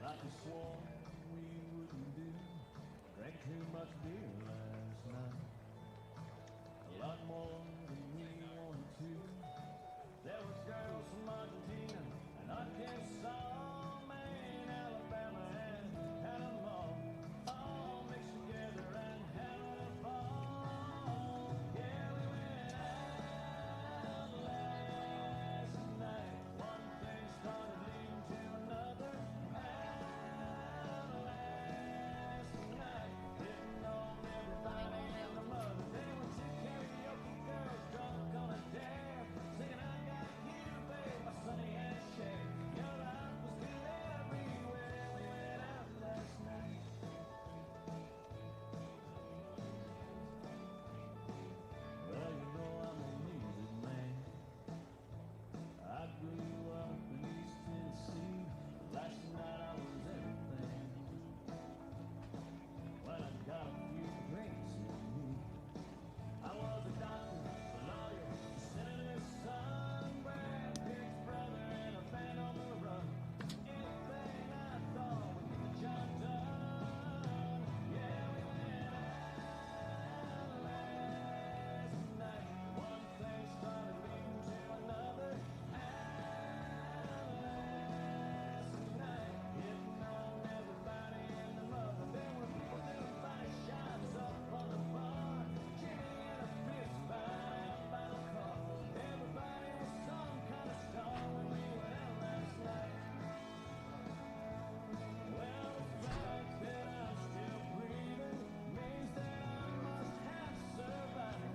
Like we swore we wouldn't do. Drank too much beer last night. A lot more than we wanted to. There was girls from Argentina and Arkansas, Maine, Alabama, and Panama, all mixed together and having a ball. Yeah, we went out last night. One thing started leading to another. Out last night, hitting on everybody and the mother. They were two karaoke girls drunk on a dare, singing I got you, babe, my Sonny and Cher. Your life was good everywhere. We went out last night. Well, you know I'm a music man. I grew up in East Tennessee. Last night I was everything. Well, I got a few drinks in me. I was a doctor, a lawyer, a senator's son, Brad Pitt's brother, and a band on the run. Anything I thought would get the job done. Yeah, we went out last night. One thing started leading to another. Out last night, hitting on everybody and the mother. There were people doing body shots up on the bar, Jimmy and a fist fight out by the car. Everybody was some kind of star when we went out last night. Well, the fact that I'm still breathing means that I must have survived,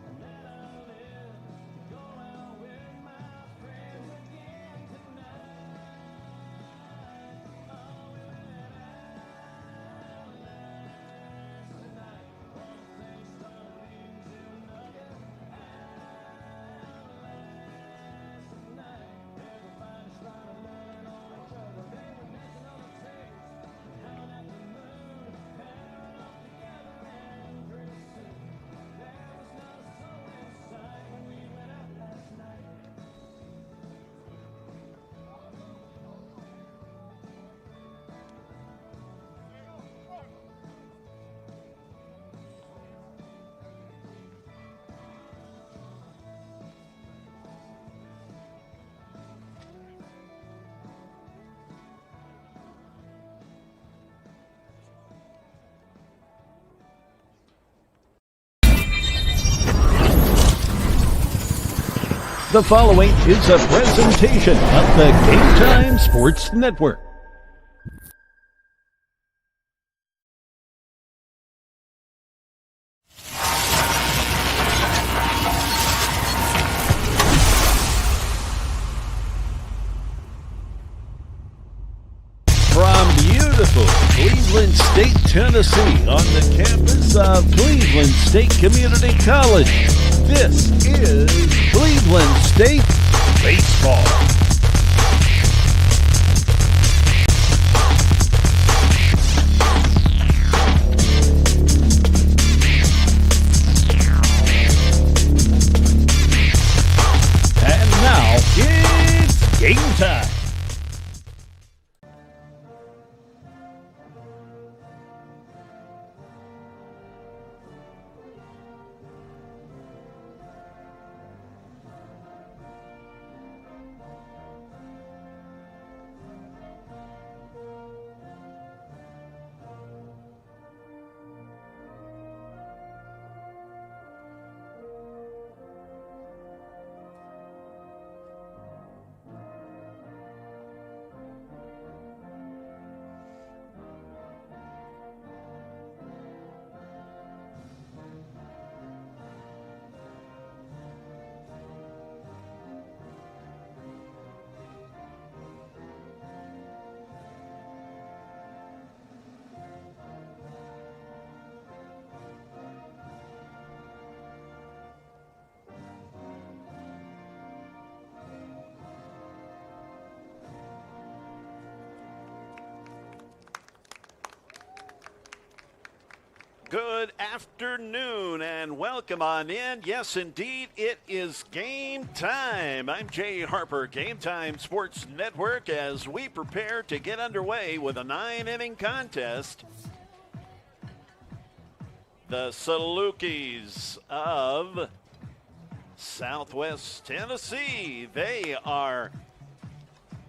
and that I live to go out with my friends again tonight. Oh, we went out last night. One thing started leading to another. Out last night. Everybody's trying to learn on each other. They were dancing on the tables, howling at the moon, pairing up together, and pretty soon there was not a soul in sight when we went out last night. The following is a presentation of the Game Time Sports Network. From beautiful Cleveland State, Tennessee, on the campus of Cleveland State Community College, this is Cleveland State Baseball. And now it's game time. Good afternoon and welcome on in. Yes, indeed, it is game time. I'm Jay Harper, Game Time Sports Network, as we prepare to get underway with a 9-inning contest. The Salukis of Southwest Tennessee. They are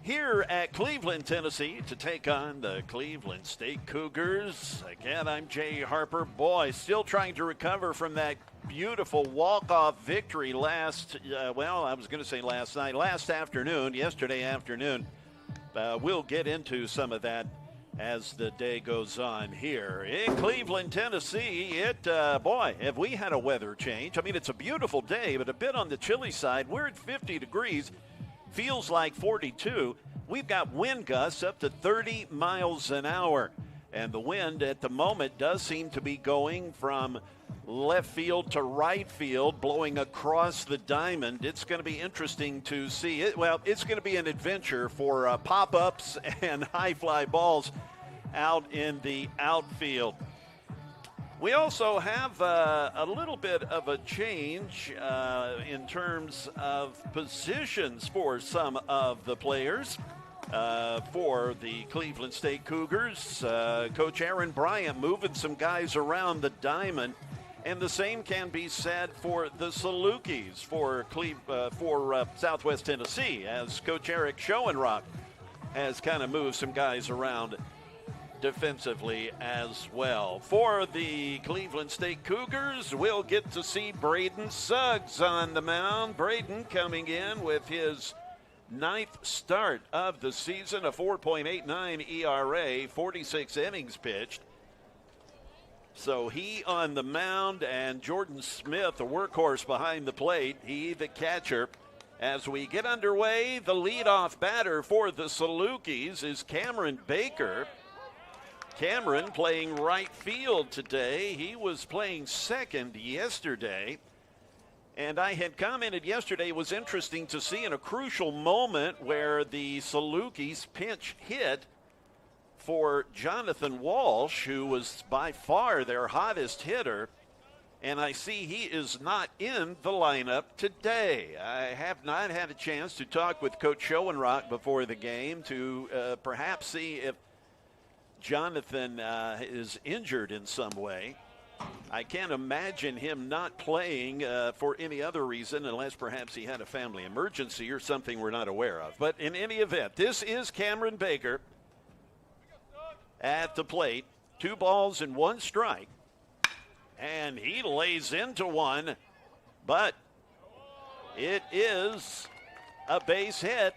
here at Cleveland, Tennessee, to take on the Cleveland State Cougars. Again, I'm Jay Harper. Boy, still trying to recover from that beautiful walk-off victory last afternoon, yesterday afternoon. We'll get into some of that as the day goes on here in Cleveland, Tennessee. Have we had a weather change. I mean, it's a beautiful day, but a bit on the chilly side. We're at 50 degrees. Feels like 42. We've got wind gusts up to 30 miles an hour. And the wind at the moment does seem to be going from left field to right field, blowing across the diamond. It's going to be interesting to see it. Well, it's going to be an adventure for pop-ups and high fly balls out in the outfield. We also have a little bit of a change in terms of positions for some of the players for the Cleveland State Cougars. Coach Aaron Bryant moving some guys around the diamond, and the same can be said for the Salukis for Southwest Tennessee, as Coach Eric Schoenrock has kind of moved some guys around defensively as well. For the Cleveland State Cougars, we'll get to see Braden Suggs on the mound. Braden coming in with his 9th start of the season, a 4.89 ERA, 46 innings pitched. So he on the mound, and Jordan Smith, a workhorse behind the plate, he the catcher. As we get underway, the leadoff batter for the Salukis is Cameron Baker. Cameron playing right field today. He was playing second yesterday. And I had commented yesterday it was interesting to see in a crucial moment where the Salukis pinch hit for Jonathan Walsh, who was by far their hottest hitter. And I see he is not in the lineup today. I have not had a chance to talk with Coach Schoenrock before the game to perhaps see if Jonathan is injured in some way. I can't imagine him not playing for any other reason unless perhaps he had a family emergency or something we're not aware of. But in any event, this is Cameron Baker at the plate. 2 balls and 1 strike. And he lays into one, but it is a base hit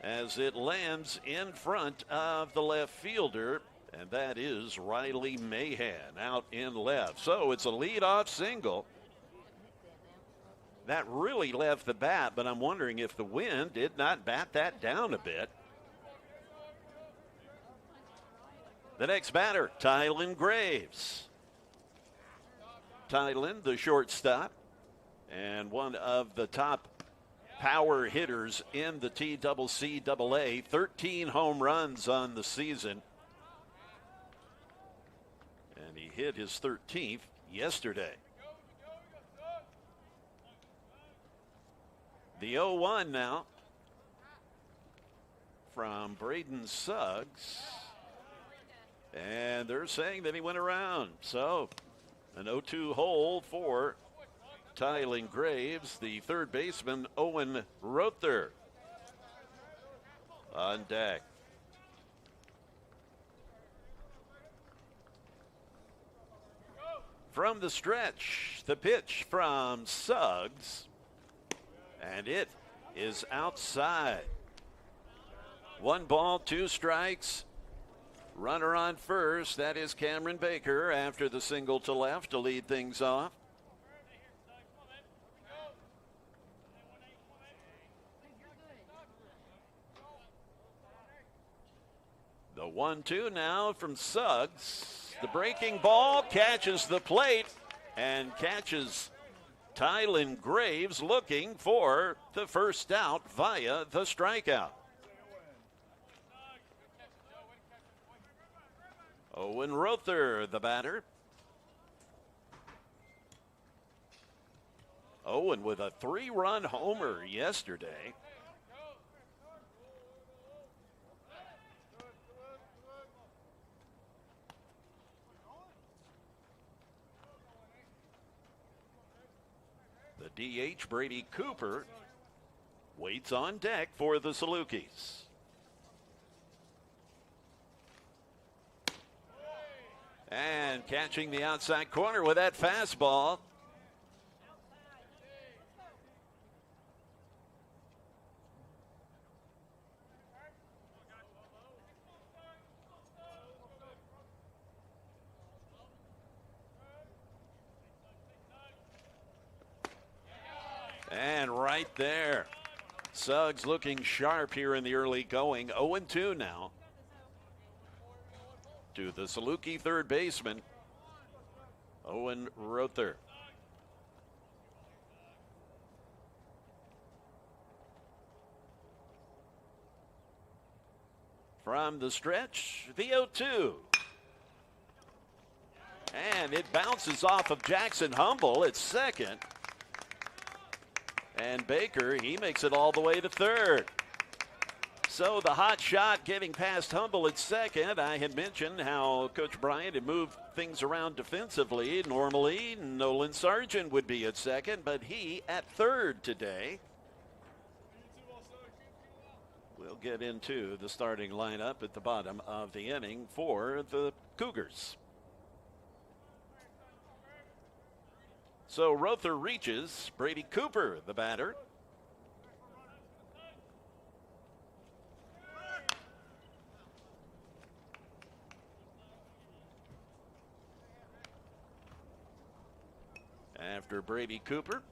as it lands in front of the left fielder, and that is Riley Mahan out in left. So it's a leadoff single. That really left the bat, but I'm wondering if the wind did not bat that down a bit. The next batter, Tylen Graves. Tylen, the shortstop, and one of the top power hitters in the TCCAA. 13 home runs on the season. And he hit his 13th yesterday. The 0-1 now from Braden Suggs. And they're saying that he went around. So an 0-2 hole for Tylen Graves. The third baseman, Owen Rother, on deck. From the stretch, the pitch from Suggs, and it is outside. 1 ball, 2 strikes. Runner on first. That is Cameron Baker after the single to left to lead things off. The 1-2 now from Suggs. The breaking ball catches the plate and catches Tylen Graves, looking for the first out via the strikeout. Owen Rother, the batter. Owen with a 3-run homer yesterday. The DH, Brady Cooper, waits on deck for the Salukis. And catching the outside corner with that fastball. And right there, Suggs looking sharp here in the early going. 0-2 now. To the Saluki third baseman, Owen Rother. From the stretch, the 0-2. And it bounces off of Jackson Humble at second. And Baker, he makes it all the way to third. So the hot shot getting past Humble at second. I had mentioned how Coach Bryant had moved things around defensively. Normally, Nolan Sargent would be at second, but he at third today. We'll get into the starting lineup at the bottom of the inning for the Cougars. So Rother reaches. Brady Cooper, the batter. After Brady Cooper,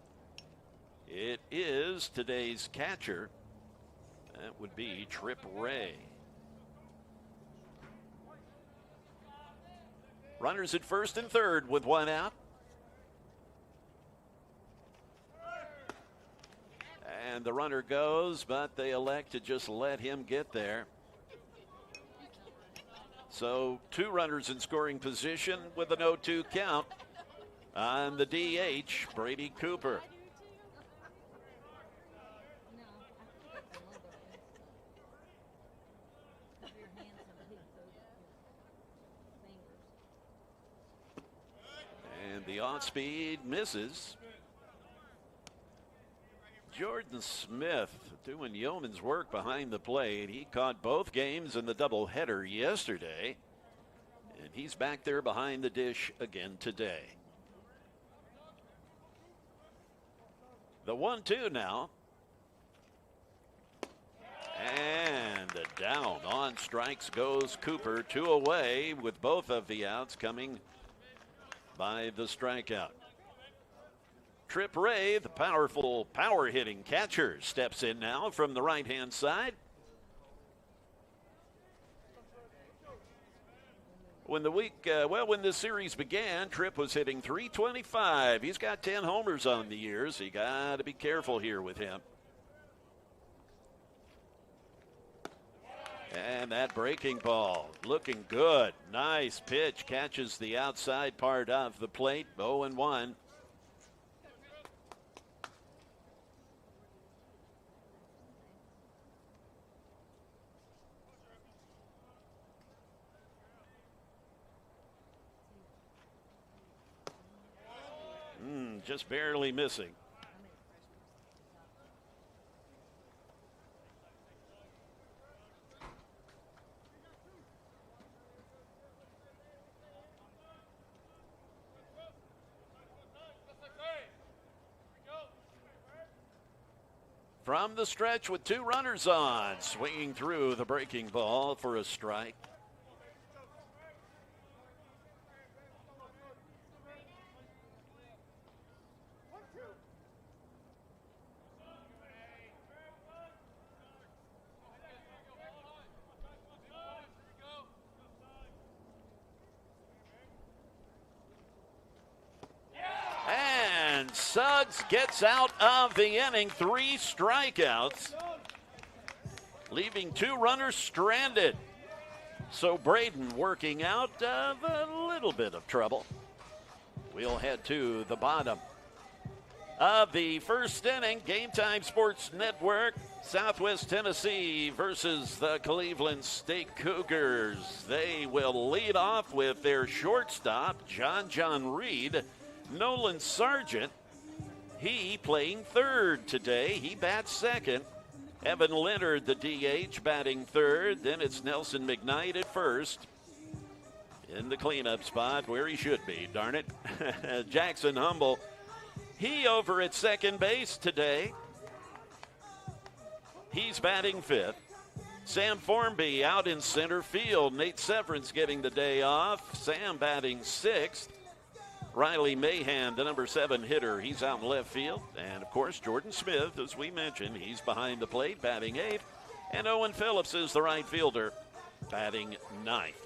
it is today's catcher. That would be Trip Ray. Runners at first and third with one out. And the runner goes, but they elect to just let him get there. So 2 runners in scoring position with an 0-2 count on the DH, Brady Cooper. And the off-speed misses. Jordan Smith doing yeoman's work behind the plate. He caught both games in the doubleheader yesterday, and he's back there behind the dish again today. The 1-2 now. And down on strikes goes Cooper. 2 away with both of the outs coming by the strikeout. Trip Ray, the powerful power-hitting catcher, steps in now from the right-hand side. When this series began, Tripp was hitting .325. He's got 10 homers on the year, so you got to be careful here with him. And that breaking ball looking good. Nice pitch, catches the outside part of the plate. 0-1. Just barely missing. From the stretch with 2 runners on, swinging through the breaking ball for a strike. Suggs gets out of the inning, 3 strikeouts, leaving 2 runners stranded. So Braden working out of a little bit of trouble. We'll head to the bottom of the first inning. Game Time Sports Network, Southwest Tennessee versus the Cleveland State Cougars. They will lead off with their shortstop, John Reed. Nolan Sargent, he playing third today. He bats second. Evan Leonard, the DH, batting third. Then it's Nelson McKnight at first. In the cleanup spot where he should be, darn it. Jackson Humble, he over at second base today. He's batting fifth. Sam Formby out in center field. Nate Severance getting the day off. Sam batting sixth. Riley Mahan, the number 7 hitter, he's out in left field. And, of course, Jordan Smith, as we mentioned, he's behind the plate, batting eighth. And Owen Phillips is the right fielder, batting ninth.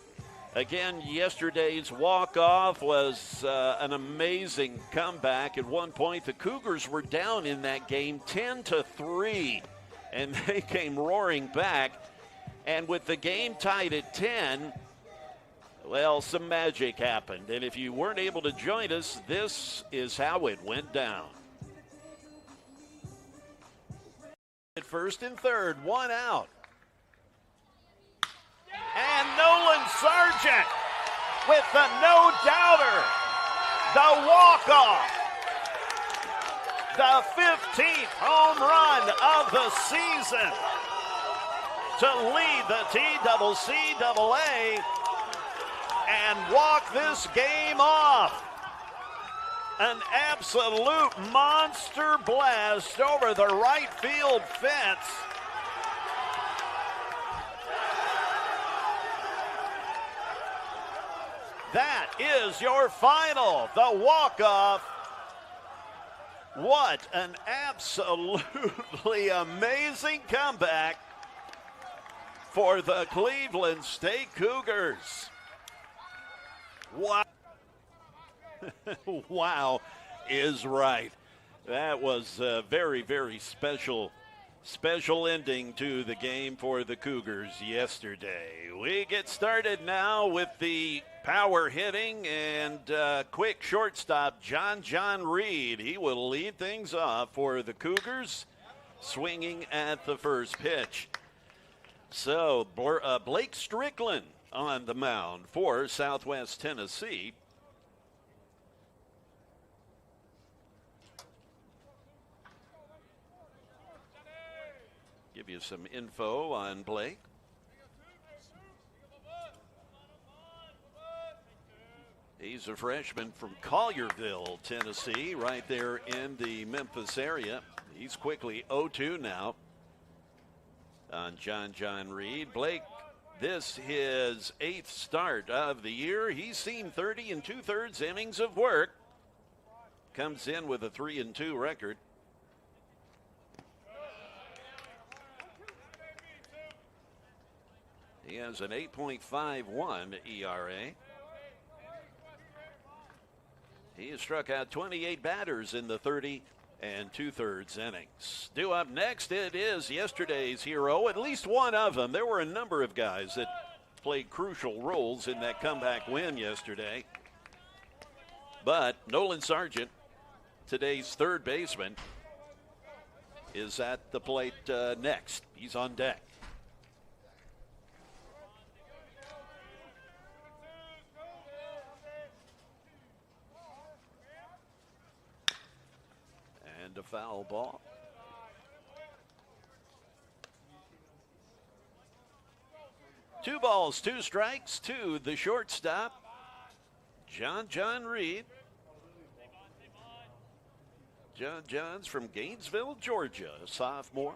Again, yesterday's walk-off was an amazing comeback. At one point, the Cougars were down in that game 10-3, and they came roaring back. And with the game tied at 10, well, some magic happened. And if you weren't able to join us, this is how it went down. At first and third, one out. And Nolan Sargent with the no-doubter, the walk-off, the 15th home run of the season to lead the TCCAA and walk this game off. An absolute monster blast over the right field fence. That is your final, the walk-off. What an absolutely amazing comeback for the Cleveland State Cougars. Wow. Wow is right. That was a very, very special ending to the game for the Cougars yesterday. We get started now with the power hitting and quick shortstop, John Reed. He will lead things off for the Cougars, swinging at the first pitch. So Blake Strickland on the mound for Southwest Tennessee. Give you some info on Blake. He's a freshman from Collierville, Tennessee, right there in the Memphis area. He's quickly 0-2 now on John Reed. Blake, this his 8th start of the year. He's seen 30 2/3 innings of work. Comes in with a 3-2 record. He has an 8.51 ERA. He has struck out 28 batters in the 30 2/3 innings. Due up next, it is yesterday's hero, at least one of them. There were a number of guys that played crucial roles in that comeback win yesterday. But Nolan Sargent, today's third baseman, is at the plate next. He's on deck. And a foul ball. Two balls, two strikes to the shortstop, John Reed. John's from Gainesville, Georgia, a sophomore.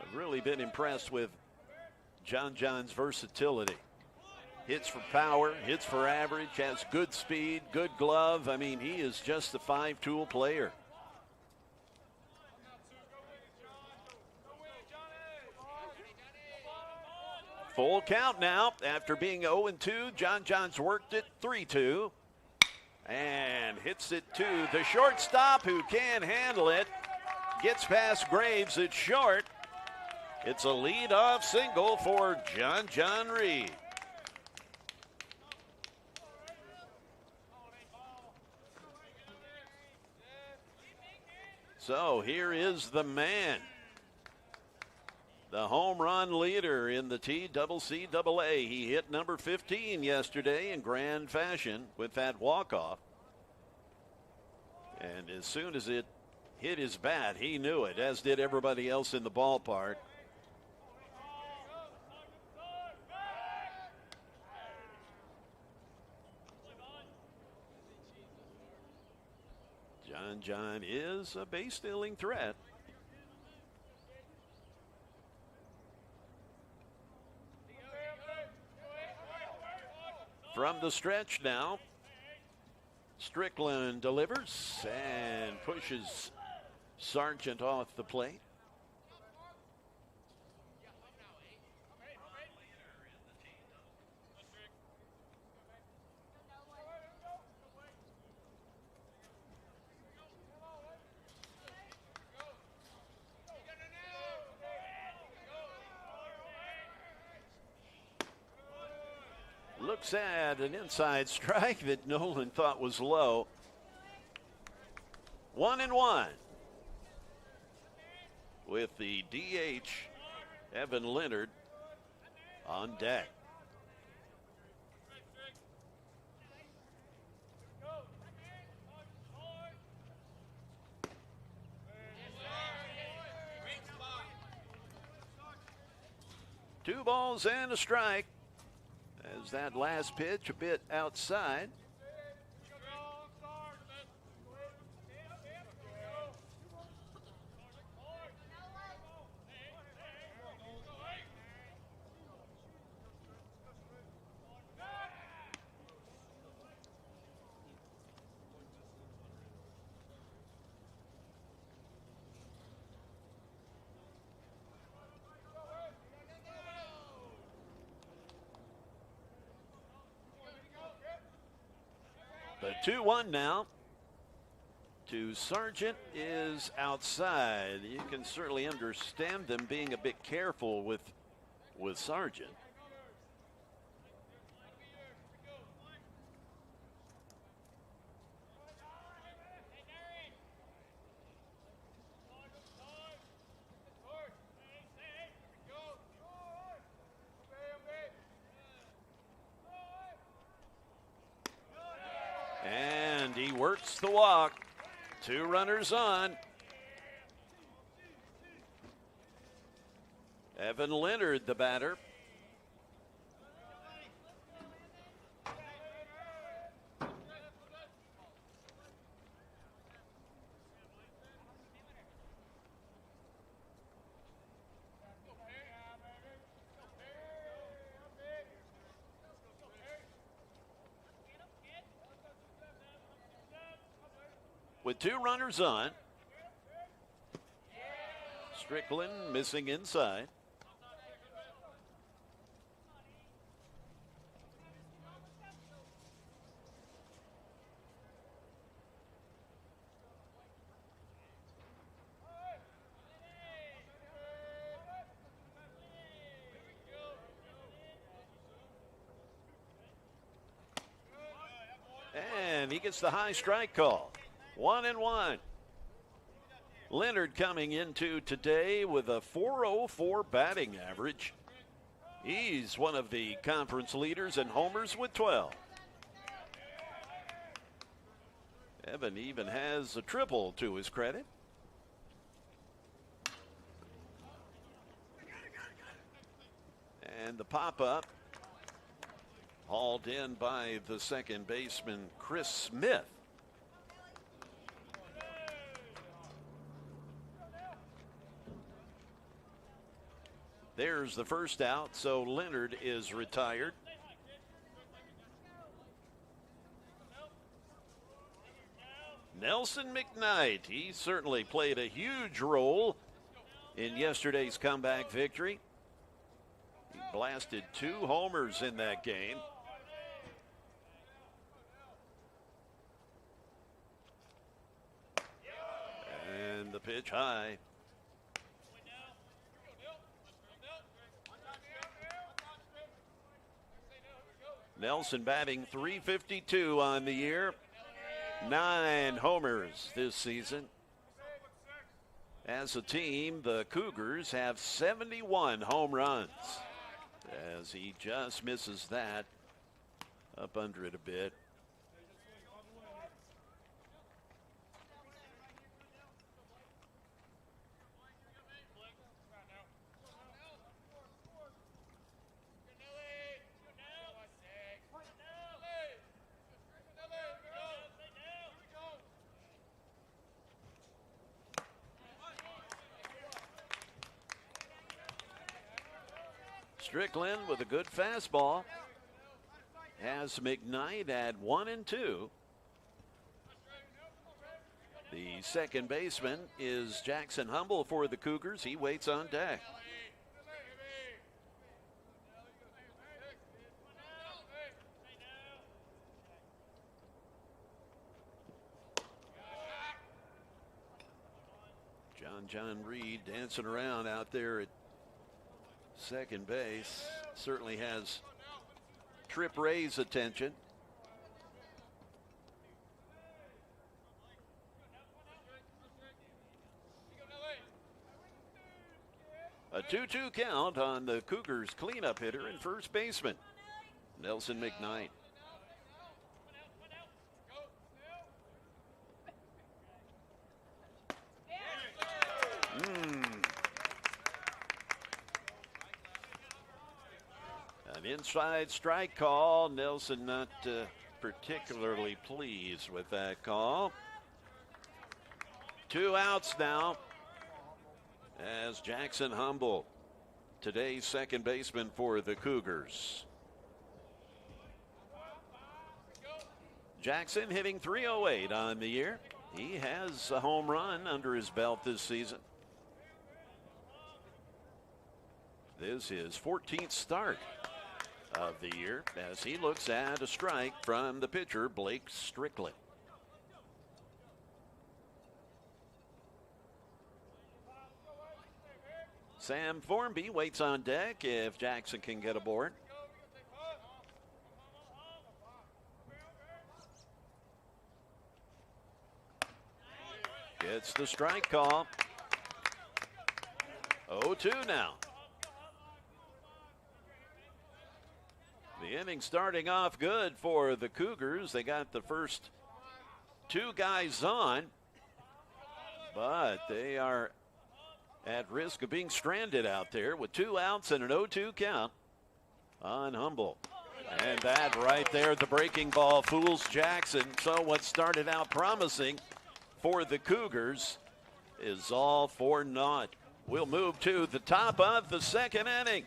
I've really been impressed with John's versatility. Hits for power, hits for average, has good speed, good glove. I mean, he is just a five-tool player. Full count now after being 0-2. John's worked it 3-2 and hits it to the shortstop who can't handle it. Gets past Graves at short. It's a lead-off single for John Reed. So here is the man, the home run leader in the TCCAA. He hit number 15 yesterday in grand fashion with that walk-off. And as soon as it hit his bat, he knew it, as did everybody else in the ballpark. John is a base-stealing threat. From the stretch now, Strickland delivers and pushes Sargent off the plate. Looks at an inside strike that Nolan thought was low. 1-1 with the DH, Evan Leonard, on deck. Two balls and a strike. As that last pitch a bit outside. The 2-1 now to Sargent is outside. You can certainly understand them being a bit careful with Sargent. And he works the walk. Two runners on. Evan Leonard, the batter. With two runners on, Strickland missing inside. And he gets the high strike call. 1-1. Leonard coming into today with a .404 batting average. He's one of the conference leaders in homers with 12. Evan even has a triple to his credit. And the pop-up hauled in by the second baseman, Chris Smith. There's the first out, so Leonard is retired. Nelson McKnight, he certainly played a huge role in yesterday's comeback victory. He blasted 2 homers in that game. And the pitch high. Nelson batting .352 on the year. 9 homers this season. As a team, the Cougars have 71 home runs. As he just misses that, up under it a bit. Strickland with a good fastball has McKnight at 1-2. The second baseman is Jackson Humble for the Cougars. He waits on deck. John Reed dancing around out there at second base. Certainly has Trip Ray's attention. A 2-2 count on the Cougars cleanup hitter and first baseman, Nelson McKnight. An inside strike call. Nelson not particularly pleased with that call. 2 outs now as Jackson Humble, today's second baseman for the Cougars. Jackson hitting .308 on the year. He has a home run under his belt this season. This is his 14th start of the year as he looks at a strike from the pitcher, Blake Strickland. Sam Formby waits on deck if Jackson can get aboard. Gets the strike call. 0-2 now. The inning starting off good for the Cougars. They got the first 2 guys on, but they are at risk of being stranded out there with 2 outs and an 0-2 count on Humble. And that right there, the breaking ball fools Jackson. So what started out promising for the Cougars is all for naught. We'll move to the top of the second inning.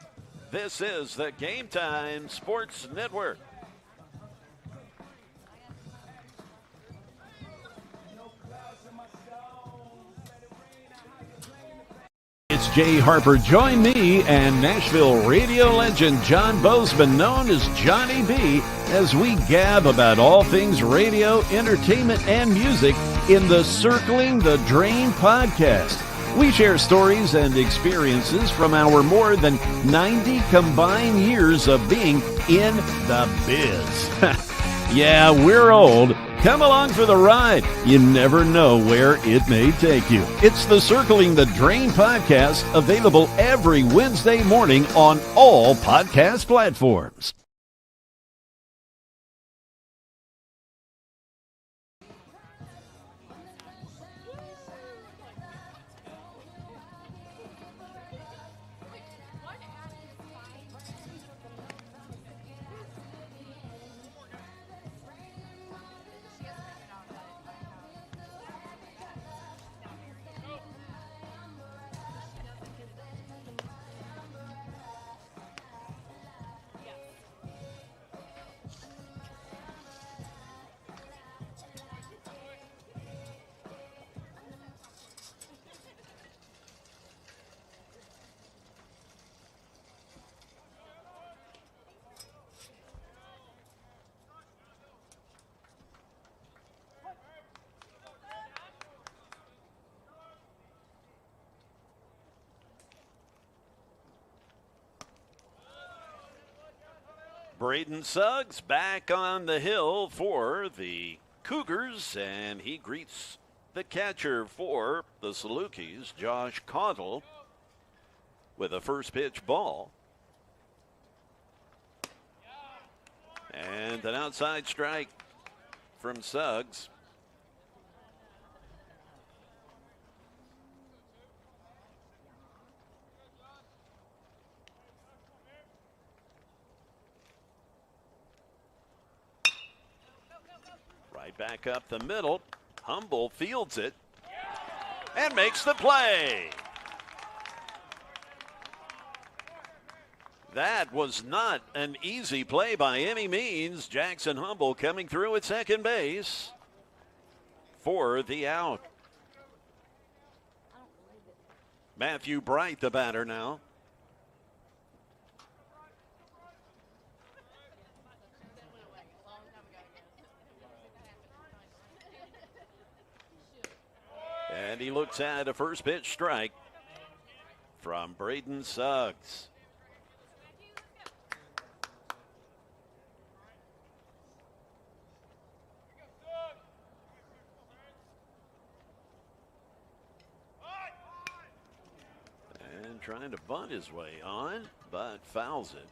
This is the Game Time Sports Network. It's Jay Harper. Join me and Nashville radio legend John Bozeman, known as Johnny B, as we gab about all things radio, entertainment, and music in the Circling the Drain podcast. We share stories and experiences from our more than 90 combined years of being in the biz. Yeah, we're old. Come along for the ride. You never know where it may take you. It's the Circling the Drain podcast, available every Wednesday morning on all podcast platforms. Braden Suggs back on the hill for the Cougars, and he greets the catcher for the Salukis, Josh Caudle, with a first pitch ball. And an outside strike from Suggs. Right back up the middle. Humble fields it and makes the play. That was not an easy play by any means. Jackson Humble coming through at second base for the out. Matthew Bright, the batter now. And he looks at a first pitch strike from Braden Suggs. And trying to bunt his way on, but fouls it.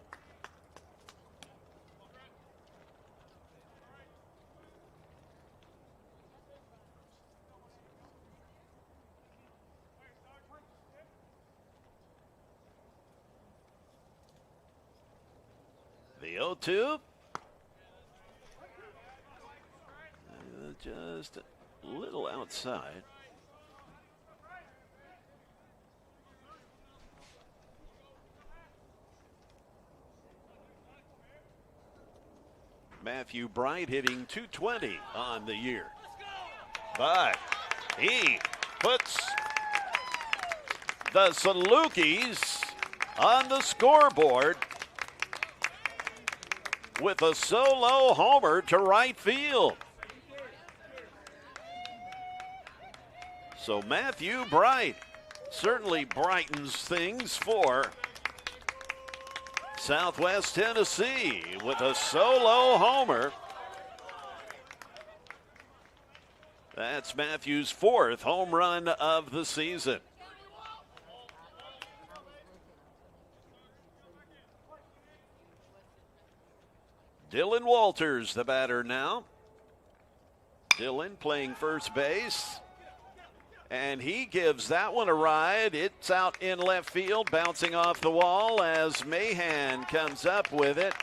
The 0-2. Just a little outside. Matthew Bright hitting .220 on the year. But he puts the Salukis on the scoreboard with a solo homer to right field. So Matthew Bright certainly brightens things for Southwest Tennessee with a solo homer. That's Matthew's fourth home run of the season. Dylan Walters, the batter now. Dylan playing first base. And he gives that one a ride. It's out in left field, bouncing off the wall as Mahan comes up with it.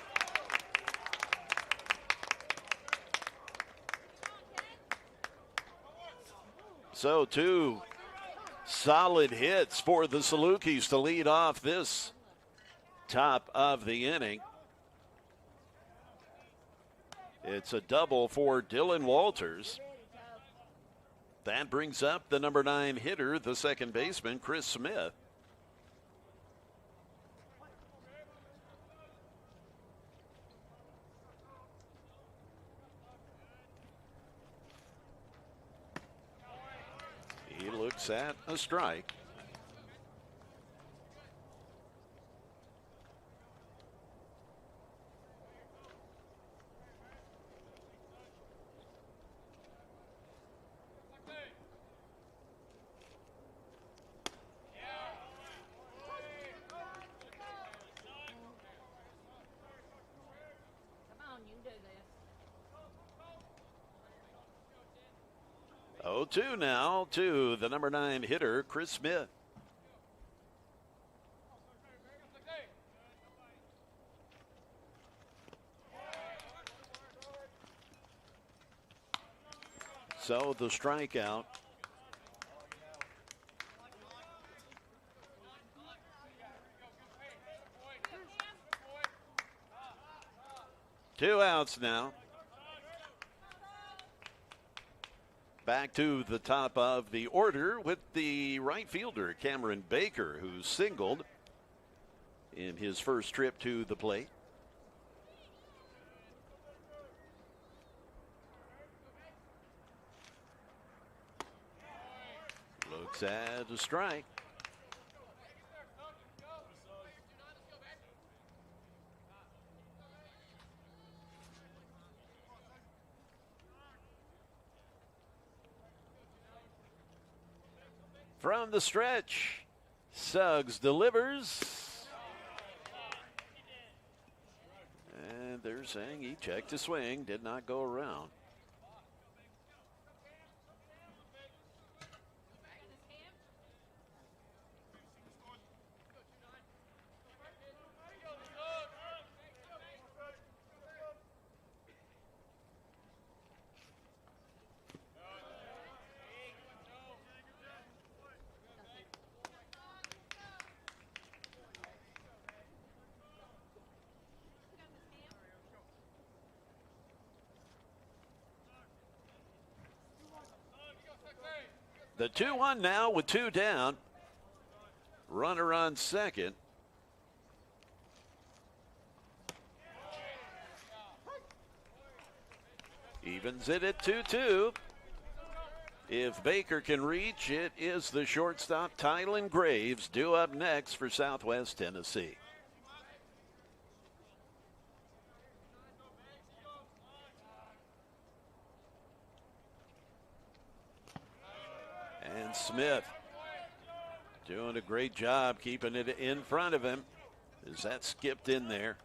So 2 solid hits for the Salukis to lead off this top of the inning. It's a double for Dylan Walters. That brings up the number 9 hitter, the second baseman, Chris Smith. He looks at a strike. Oh, 2 now to the number 9 hitter, Chris Smith. So the strikeout. Two outs now. Back to the top of the order with the right fielder, Cameron Baker, who singled in his first trip to the plate. Looks at a strike. from the stretch. Suggs delivers. And they're saying he checked the swing, did not go around. The 2-1 now with 2 down. Runner on second. Evens it at 2-2. If Baker can reach, it is the shortstop Tylen Graves due up next for Southwest Tennessee. And Smith doing a great job keeping it in front of him as that skipped in there.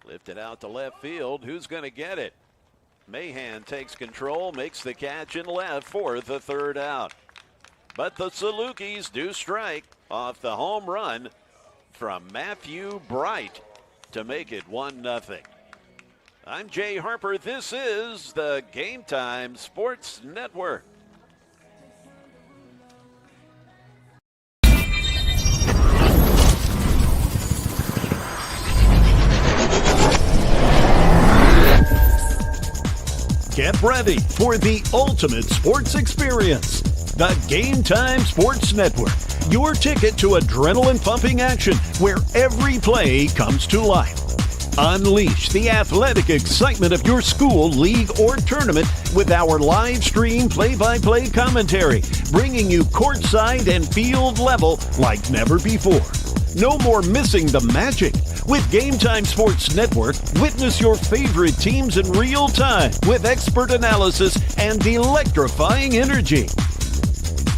Lifted out to left field. Who's going to get it? Mahan takes control, makes the catch in left for the 3rd out. But the Salukis do strike off the home run from Matthew Bright to make it 1-0. I'm Jay Harper. This is the Game Time Sports Network. Get ready for the ultimate sports experience. The Game Time Sports Network, your ticket to adrenaline-pumping action where every play comes to life. Unleash the athletic excitement of your school, league, or tournament with our live stream play-by-play commentary, bringing you courtside and field level like never before. No more missing the magic. With Game Time Sports Network, witness your favorite teams in real time with expert analysis and electrifying energy.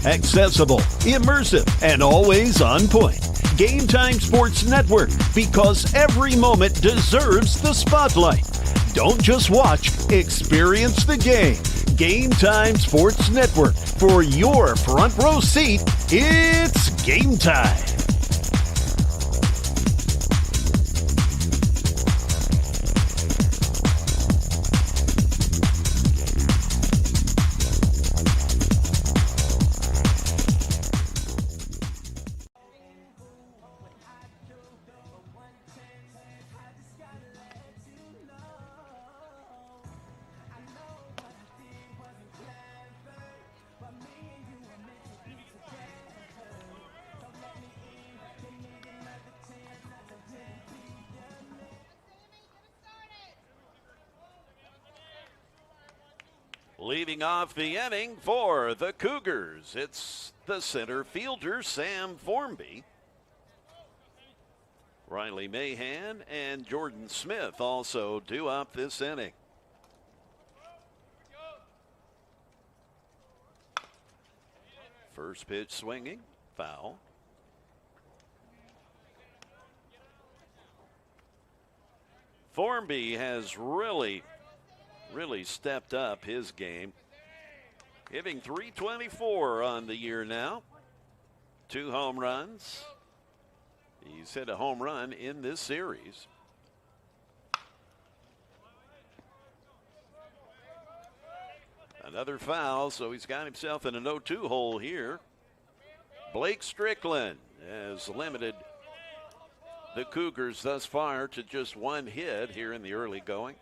Accessible, immersive, and always on point. Game Time Sports Network, because every moment deserves the spotlight. Don't just watch, experience the game. Game Time Sports Network. For your front row seat, it's game time. Leading off the inning for the Cougars, it's the center fielder, Sam Formby. Riley Mahan and Jordan Smith also due up this inning. First pitch swinging, foul. Formby has really stepped up his game. Hitting .324 on the year now. 2 home runs. He's hit a home run in this series. Another foul, so he's got himself in a 0-2 hole here. Blake Strickland has limited the Cougars thus far to just 1 hit here in the early going.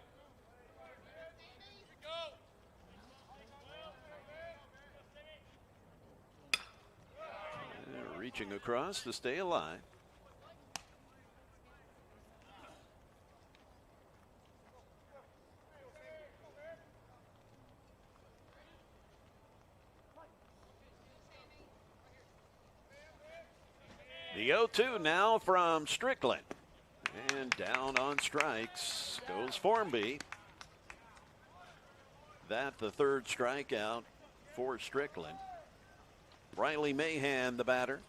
Reaching across to stay alive. The 0-2 now from Strickland. And down on strikes goes Formby. That the third strikeout for Strickland. Riley Mahan, the batter.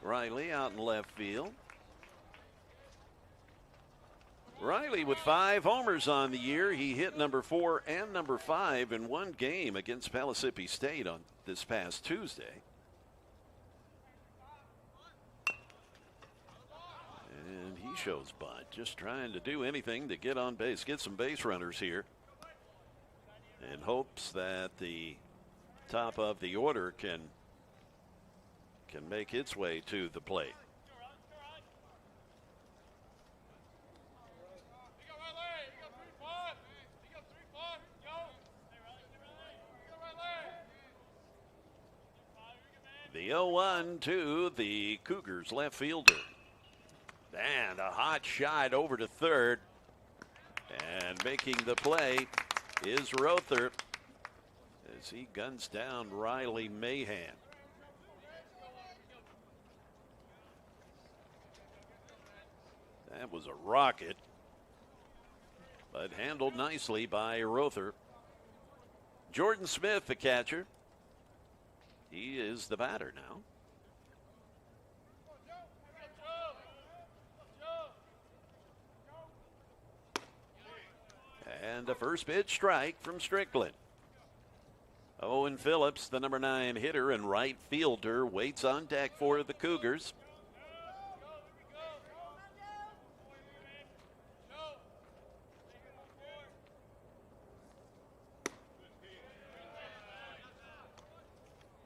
Riley out in left field. Riley with 5 homers on the year. He hit number 4 and number 5 in one game against Pellissippi State on this past Tuesday. And he shows bunt, just trying to do anything to get on base, get some base runners here, and hopes that the top of the order can make its way to the plate. The 0-1 to the Cougars left fielder. And a hot shot over to third. And making the play is Rother as he guns down Riley Mahan. That was a rocket, but handled nicely by Rother. Jordan Smith, the catcher. He is the batter now. And a first pitch strike from Strickland. Owen Phillips, the number 9 hitter and right fielder, waits on deck for the Cougars.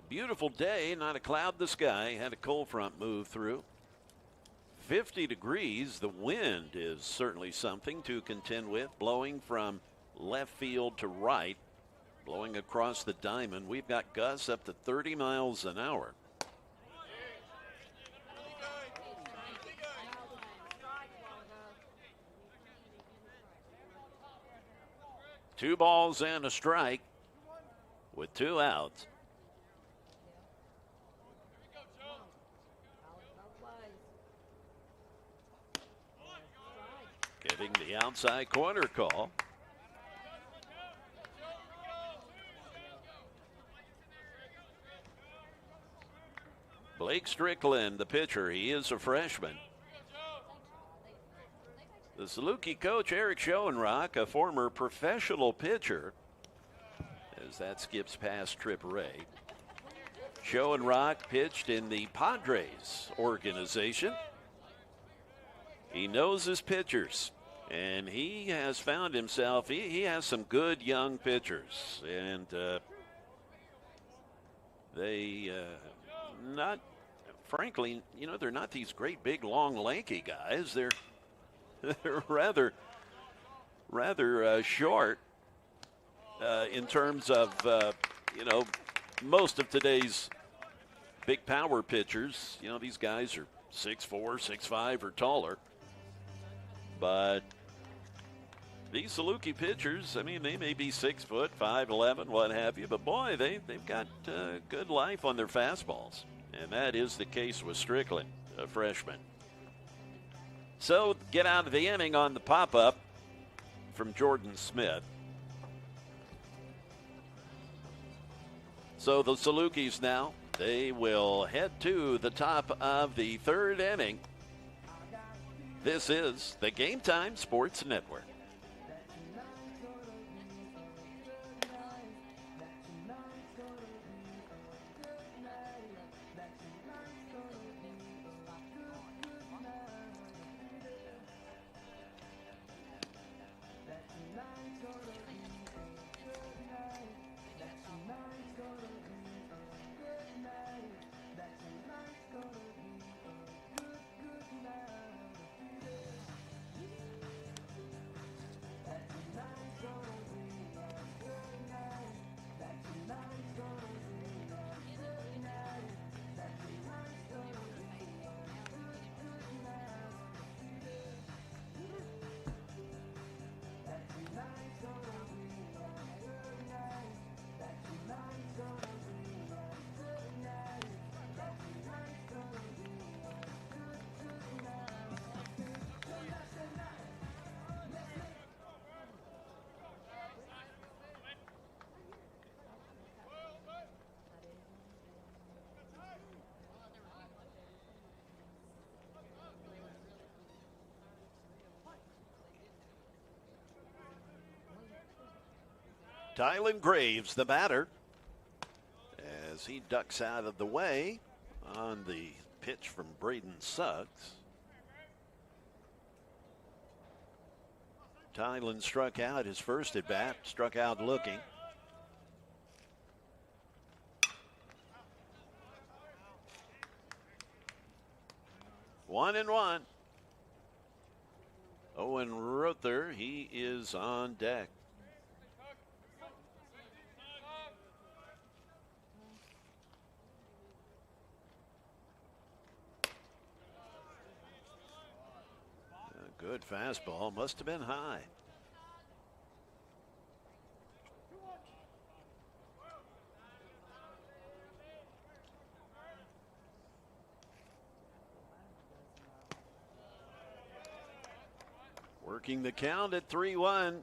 Beautiful day, not a cloud in the sky. Had a cold front move through. 50 degrees. The wind is certainly something to contend with, blowing from left field to right, blowing across the diamond. We've got gusts up to 30 miles an hour. Two balls and a strike with 2 outs. Getting the outside corner call. Blake Strickland, the pitcher, he is a freshman. The Saluki coach, Eric Schoenrock, a former professional pitcher, as that skips past Trip Ray. Schoenrock pitched in the Padres organization. He knows his pitchers, and he has found himself, he has some good young pitchers, and they not, frankly, you know, they're not these great big long lanky guys. They're rather short in terms of you know, most of today's big power pitchers. You know, these guys are 6'4", 6'5", or taller. But these Saluki pitchers, I mean, they may be 6 foot, 5'11", what have you, but boy, they've got good life on their fastballs. And that is the case with Strickland, a freshman. So get out of the inning on the pop-up from Jordan Smith. So the Salukis now, they will head to the top of the 3rd inning. This is the Game Time Sports Network. Tylen Graves, the batter, as he ducks out of the way on the pitch from Braden Suggs. Tylen struck out his first at bat, struck out looking. One and one. Owen Rother, he is on deck. A good fastball, must have been high. Working the count at 3-1.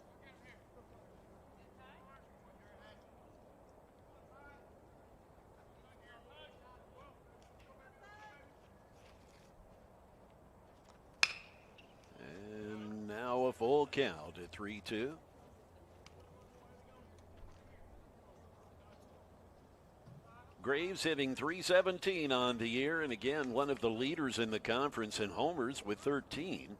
And now a full count at 3-2. Graves hitting .317 on the year, and again, one of the leaders in the conference in homers with 13.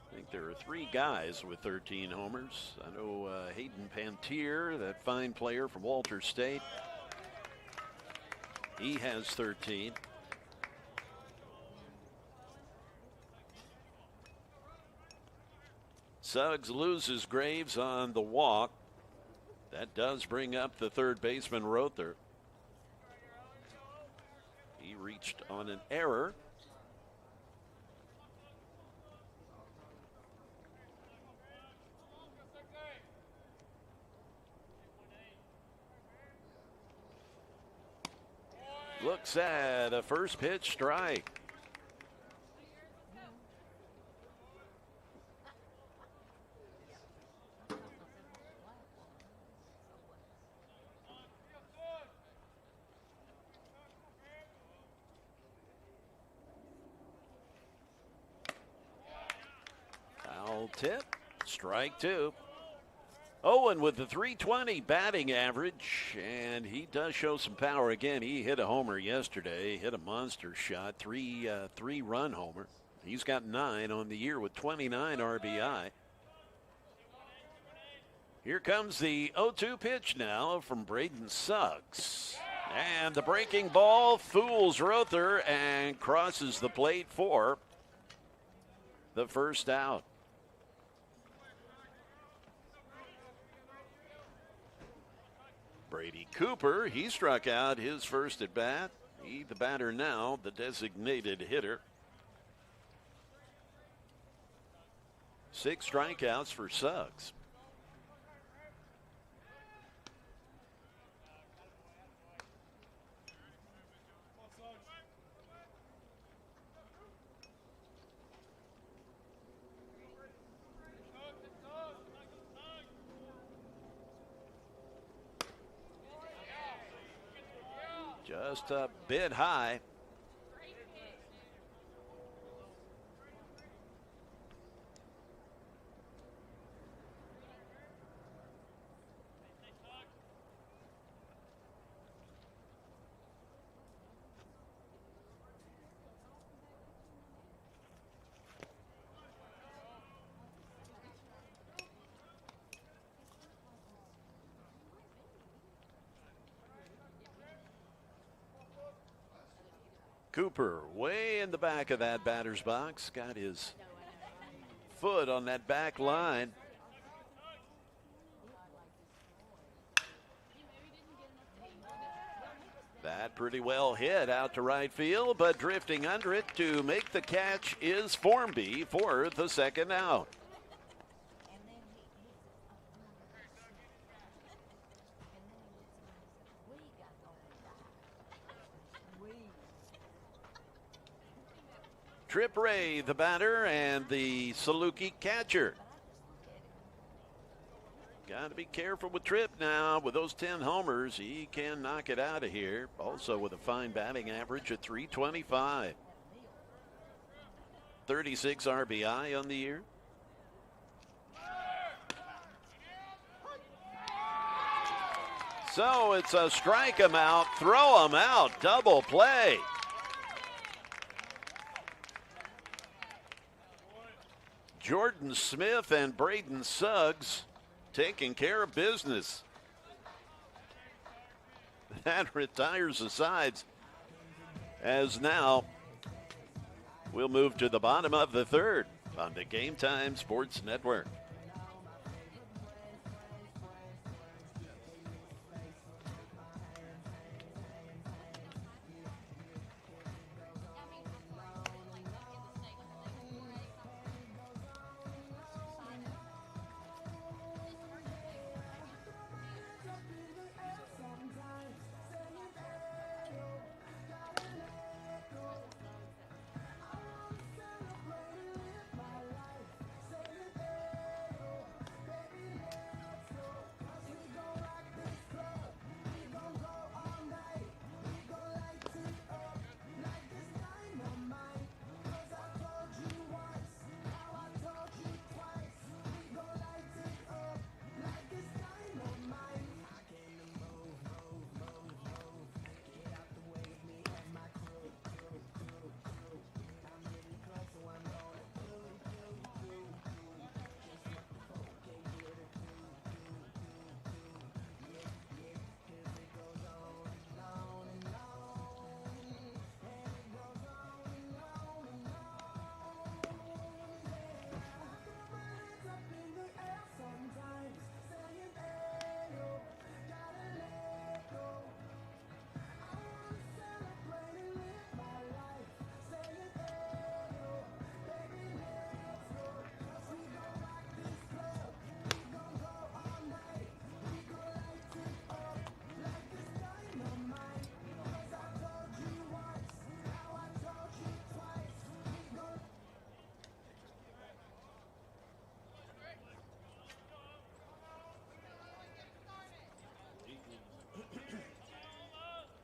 I think there are 3 guys with 13 homers. I know Hayden Pantier, that fine player from Walter State. He has 13. Suggs loses Graves on the walk. That does bring up the third baseman, Rother. He reached on an error. Looks at a first pitch strike. Foul tip, strike 2. Owen with the .320 batting average, and he does show some power again. He hit a homer yesterday, hit a monster shot, three-run homer. He's got 9 on the year with 29 RBI. Here comes the 0-2 pitch now from Braden Suggs. And the breaking ball fools Rother and crosses the plate for the first out. Brady Cooper, he struck out his first at bat. He, the batter now, the designated hitter. 6 strikeouts for Suggs. Just a bit high. Cooper way in the back of that batter's box. Got his foot on that back line. That pretty well hit out to right field, but drifting under it to make the catch is Formby for the second out. Trip Ray, the batter, and the Saluki catcher. Got to be careful with Tripp now. With those 10 homers, he can knock it out of here. Also with a fine batting average at .325. 36 RBI on the year. So it's a strike him out, throw him out, double play. Jordan Smith and Braden Suggs taking care of business. That retires the sides, as now we'll move to the bottom of the third on the Game Time Sports Network.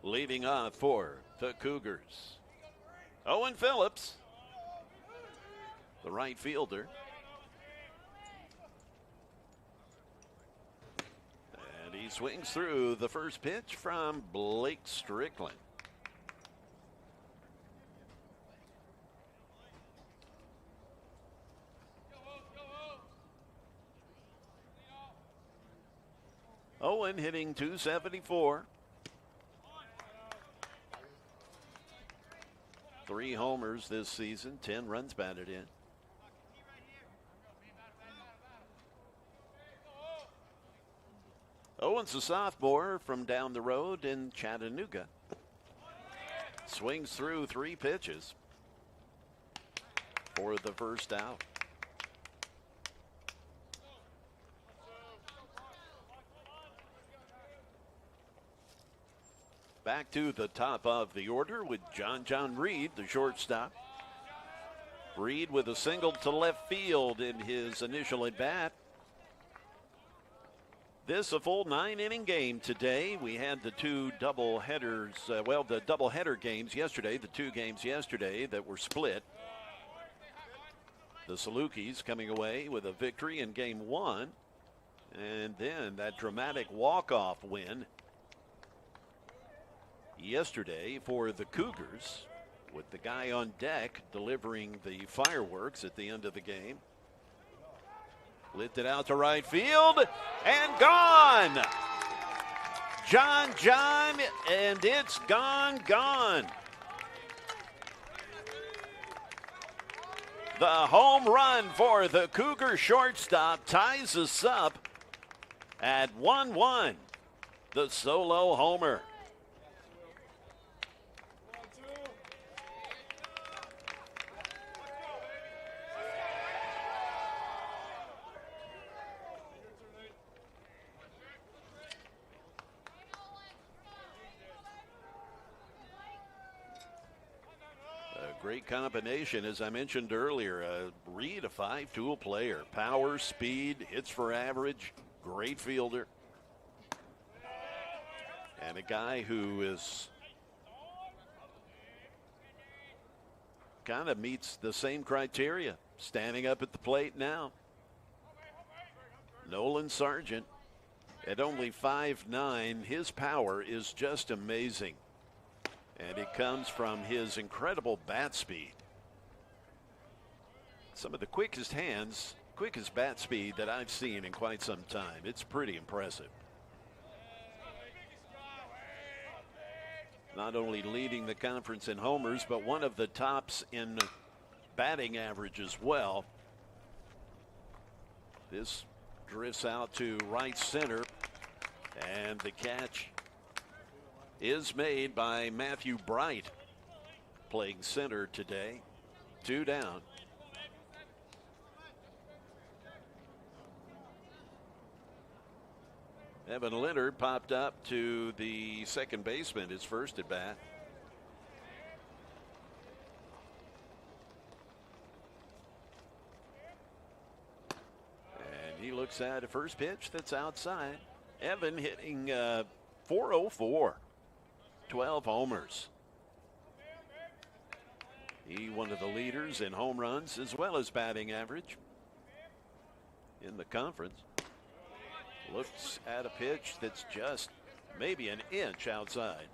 Leading off for the Cougars, Owen Phillips, the right fielder. And he swings through the first pitch from Blake Strickland. Owen hitting .274. 3 homers this season, 10 runs batted in. Owen's a sophomore from down the road in Chattanooga. Swings through 3 pitches for the first out. Back to the top of the order with John Reed, the shortstop. Reed with a single to left field in his initial at bat. This a full 9-inning game today. We had the 2 double headers, the double header games yesterday, the 2 games yesterday that were split. The Salukis coming away with a victory in game 1, and then that dramatic walk-off win yesterday for the Cougars, with the guy on deck delivering the fireworks at the end of the game. Lifted out to right field and gone. John, and it's gone. The home run for the Cougar shortstop ties us up at 1-1. The solo homer. Great combination, as I mentioned earlier. Reed, a 5-tool player. Power, speed, hits for average, great fielder. And a guy who is kind of meets the same criteria. Standing up at the plate now. Nolan Sargent At only 5'9", his power is just amazing. And it comes from his incredible bat speed. Some of the quickest bat speed that I've seen in quite some time. It's pretty impressive. Not only leading the conference in homers, but one of the tops in batting average as well. This drifts out to right center, and the catch is made by Matthew Bright, playing center today. 2 down. Evan Leonard popped up to the second baseman, his first at bat. And he looks at a first pitch that's outside. Evan hitting .404, 12 homers. He one of the leaders in home runs as well as batting average in the conference. Looks at a pitch that's just maybe an inch outside.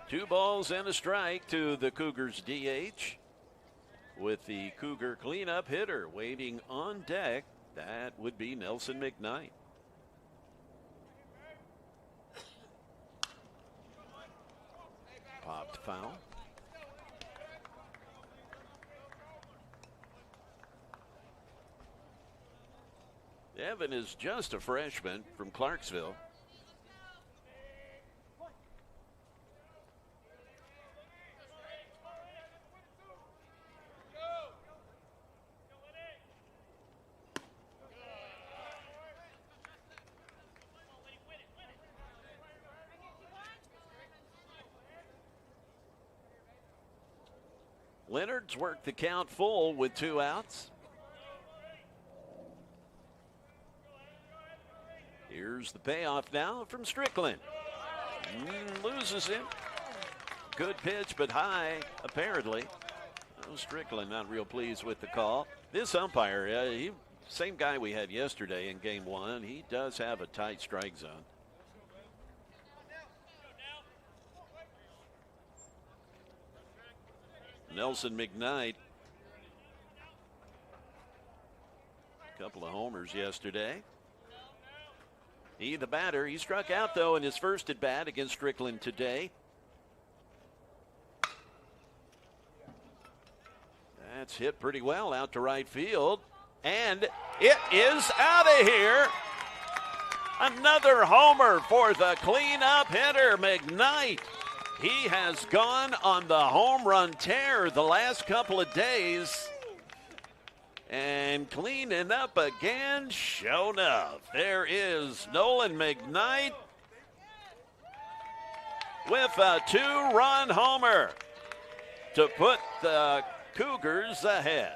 Two balls and a strike to the Cougars DH, with the Cougar cleanup hitter waiting on deck. That would be Nelson McKnight. Popped foul. Evan is just a freshman from Clarksville. Leonard's worked the count full with 2 outs. Here's the payoff now from Strickland. Loses him. Good pitch, but high, apparently. Oh, Strickland not real pleased with the call. This umpire, same guy we had yesterday in game 1. He does have a tight strike zone. Nelson McKnight, a couple of homers yesterday. He, the batter, he struck out, though, in his first at bat against Strickland today. That's hit pretty well out to right field, and it is out of here. Another homer for the cleanup hitter, McKnight. He has gone on the home run tear the last couple of days. And cleaning up again, sure enough. There is Nolan McKnight with a 2-run homer to put the Cougars ahead.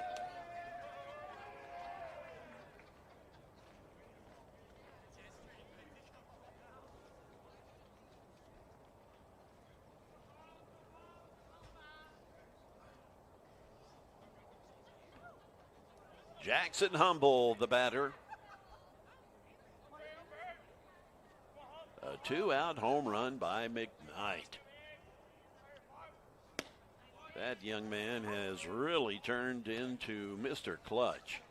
Jackson Humble, the batter. A 2-out home run by McKnight. That young man has really turned into Mr. Clutch.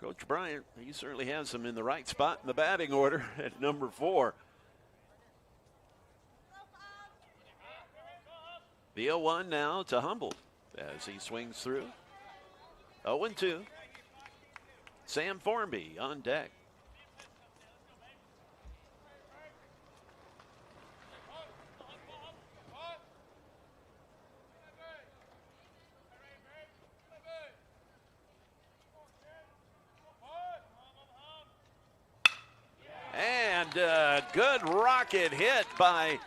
Coach Bryant, he certainly has him in the right spot in the batting order at number 4. The 0-1 now to Humble as he swings through. 0-2. Sam Formby on deck. And a good rocket hit by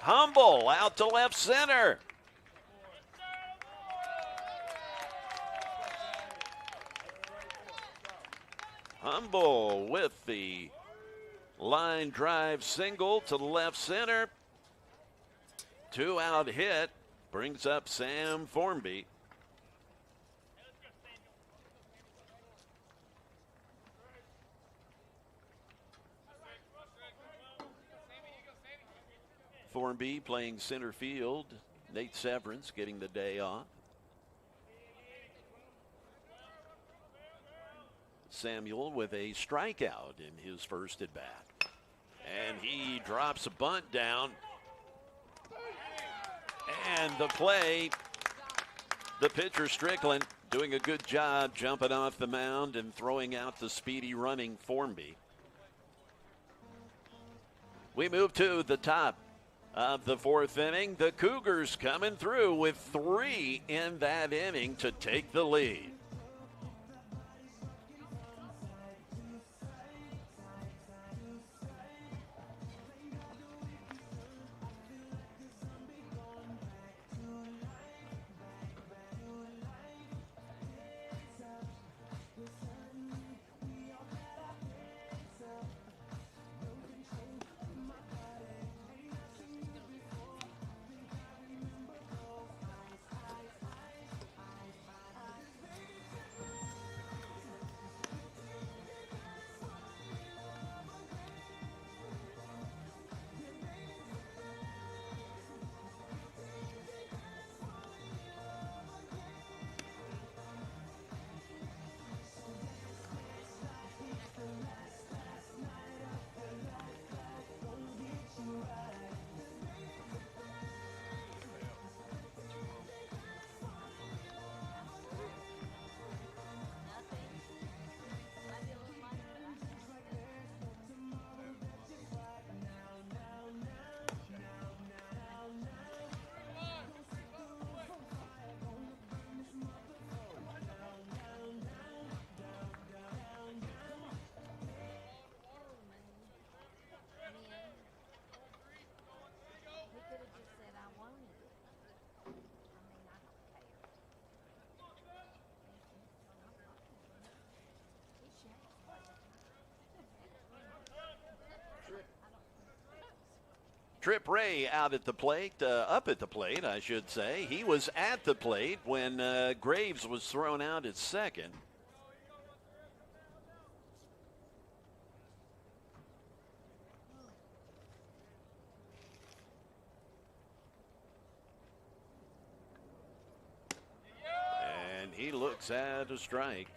Humble out to left center. Humble with the line drive single to left center. 2-out hit brings up Sam Formby. Formby playing center field. Nate Severance getting the day off. Samuel with a strikeout in his first at bat. And he drops a bunt down. And the play, the pitcher Strickland doing a good job jumping off the mound and throwing out the speedy running Formby. We move to the top of the fourth inning. The Cougars coming through with 3 in that inning to take the lead. Trip Ray out at the plate, up at the plate, I should say. He was at the plate when Graves was thrown out at second. And he looks at a strike.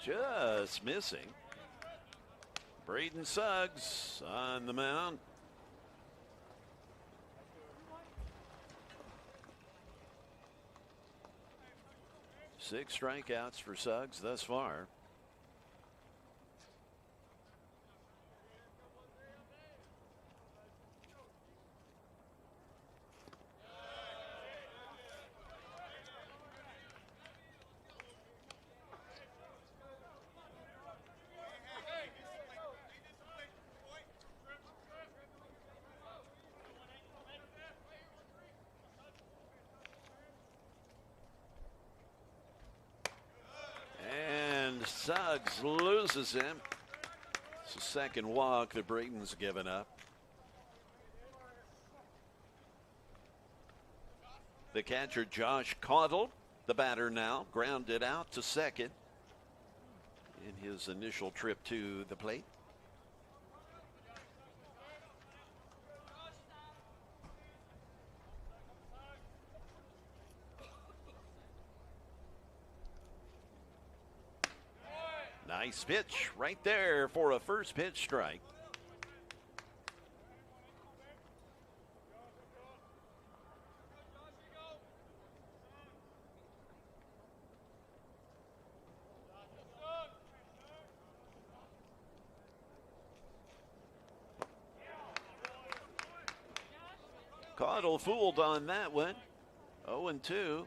Just missing. Braden Suggs on the mound. Six strikeouts for Suggs thus far. Suggs loses him. It's the second walk that Braden's given up. The catcher, Josh Caudle, the batter now, grounded out to second in his initial trip to the plate. Nice pitch right there for a first pitch strike. Caudle fooled on that one. 0-2.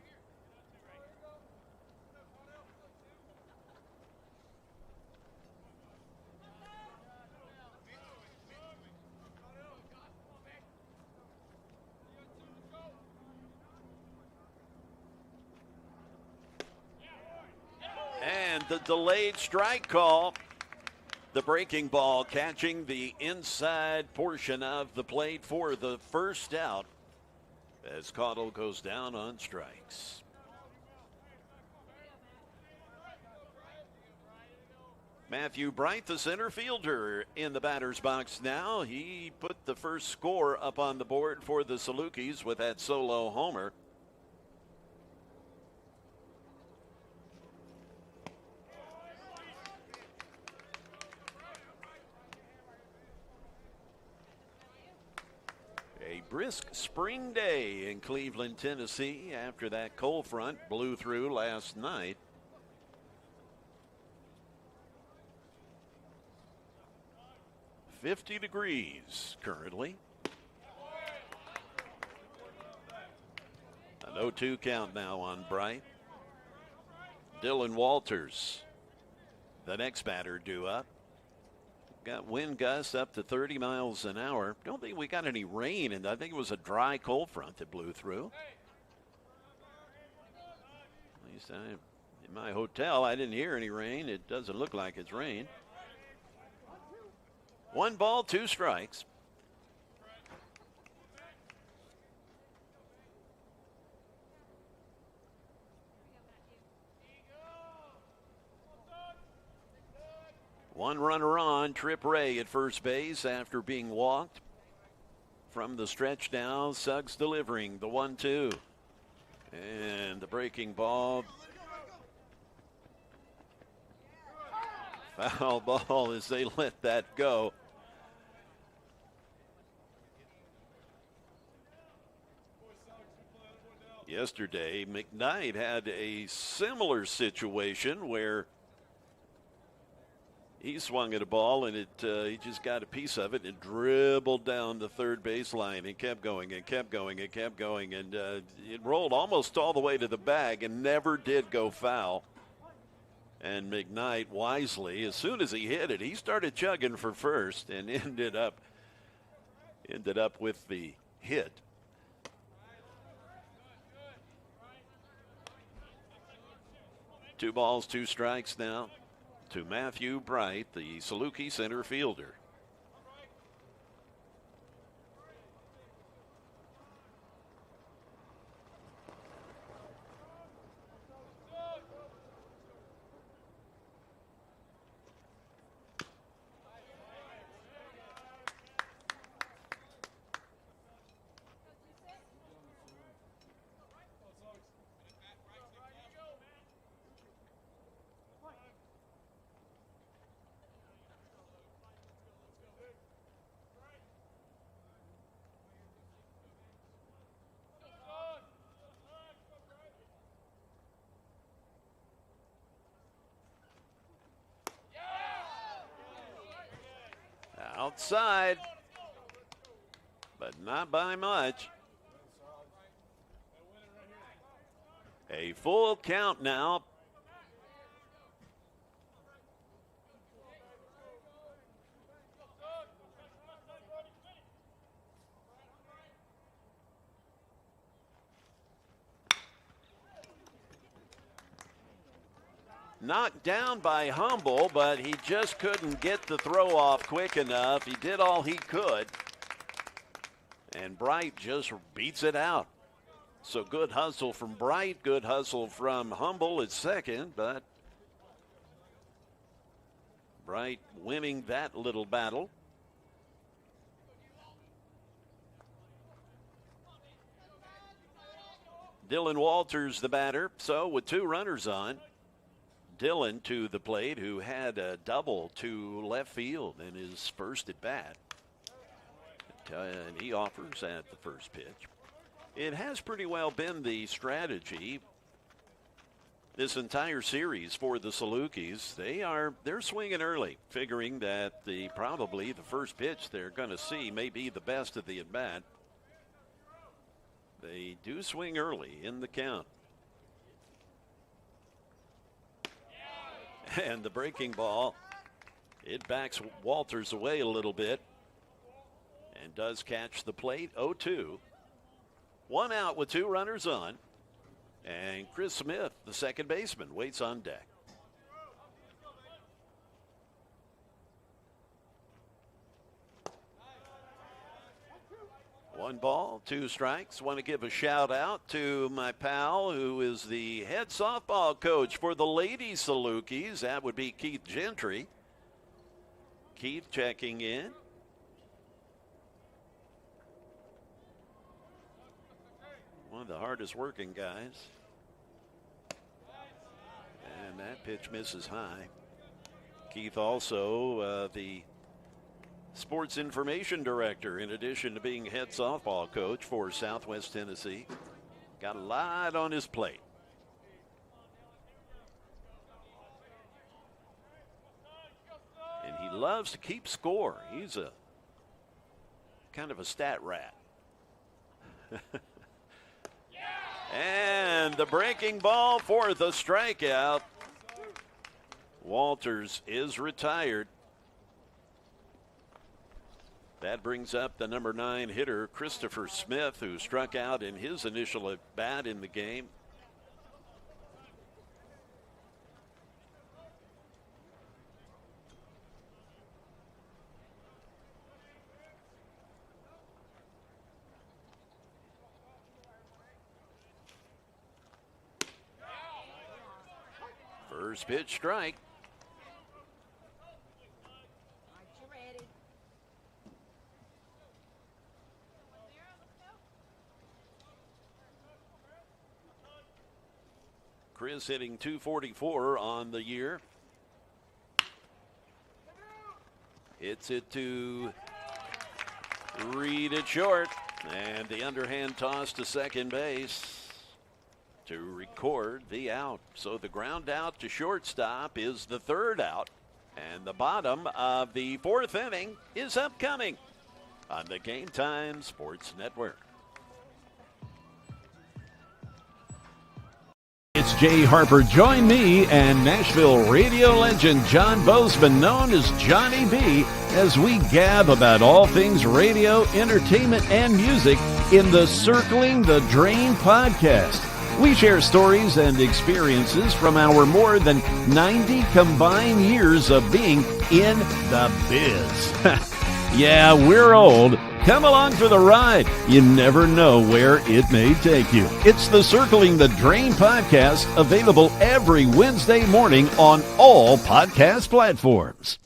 And the delayed strike call. The breaking ball catching the inside portion of the plate for the first out as Caudle goes down on strikes. Matthew Bright, the center fielder, in the batter's box now. He put the first score up on the board for the Salukis with that solo homer. A brisk spring day in Cleveland, Tennessee after that cold front blew through last night. .50 degrees currently. An 0-2 count now on Bright. Dylan Walters, the next batter, due up. Got wind gusts up to 30 miles an hour. Don't think we got any rain, and I think it was a dry cold front that blew through. At least in my hotel, I didn't hear any rain. It doesn't look like it's rained. 1 ball, 2 strikes. One runner on, Trip Ray at first base after being walked. From the stretch now, Suggs delivering the 1-2. And the breaking ball. Foul ball as they let that go. Yesterday, McKnight had a similar situation where he swung at a ball and he just got a piece of it and dribbled down the third baseline and kept going and kept going and kept going. And it rolled almost all the way to the bag and never did go foul. And McKnight wisely, as soon as he hit it, he started chugging for first and ended up with the hit. Two balls, 2 strikes now to Matthew Bright, the Saluki center fielder. Outside, but not by much. A full count now. Knocked down by Humble, but he just couldn't get the throw off quick enough. He did all he could. And Bright just beats it out. So good hustle from Bright, good hustle from Humble at second, but Bright winning that little battle. Dylan Walters the batter, so with 2 runners on. Dylan to the plate, who had a double to left field in his first at bat. And he offers at the first pitch. It has pretty well been the strategy this entire series for the Salukis. They're swinging early, figuring that probably the first pitch they're going to see may be the best of the at bat. They do swing early in the count. And the breaking ball, it backs Walters away a little bit and does catch the plate. 0-2. 1 out with 2 runners on. And Chris Smith, the second baseman, waits on deck. 1 ball, 2 strikes. Want to give a shout out to my pal who is the head softball coach for the Lady Salukis. That would be Keith Gentry. Keith checking in. One of the hardest working guys. And that pitch misses high. Keith also the sports information director, in addition to being head softball coach for Southwest Tennessee. Got a lot on his plate. And he loves to keep score. He's a kind of a stat rat. And the breaking ball for the strikeout. Walters is retired. That brings up the number 9 hitter, Christopher Smith, who struck out in his initial at bat in the game. First pitch strike. Chris hitting .244 on the year. Hits it to Reed at short. And the underhand toss to second base to record the out. So the ground out to shortstop is the 3rd out. And the bottom of the 4th inning is upcoming on the Game Time Sports Network. It's Jay Harper. Join me and Nashville radio legend John Bozeman, known as Johnny B, as we gab about all things radio, entertainment, and music in the Circling the Drain podcast. We share stories and experiences from our more than 90 combined years of being in the biz. Yeah, we're old. Come along for the ride. You never know where it may take you. It's the Circling the Drain podcast, available every Wednesday morning on all podcast platforms.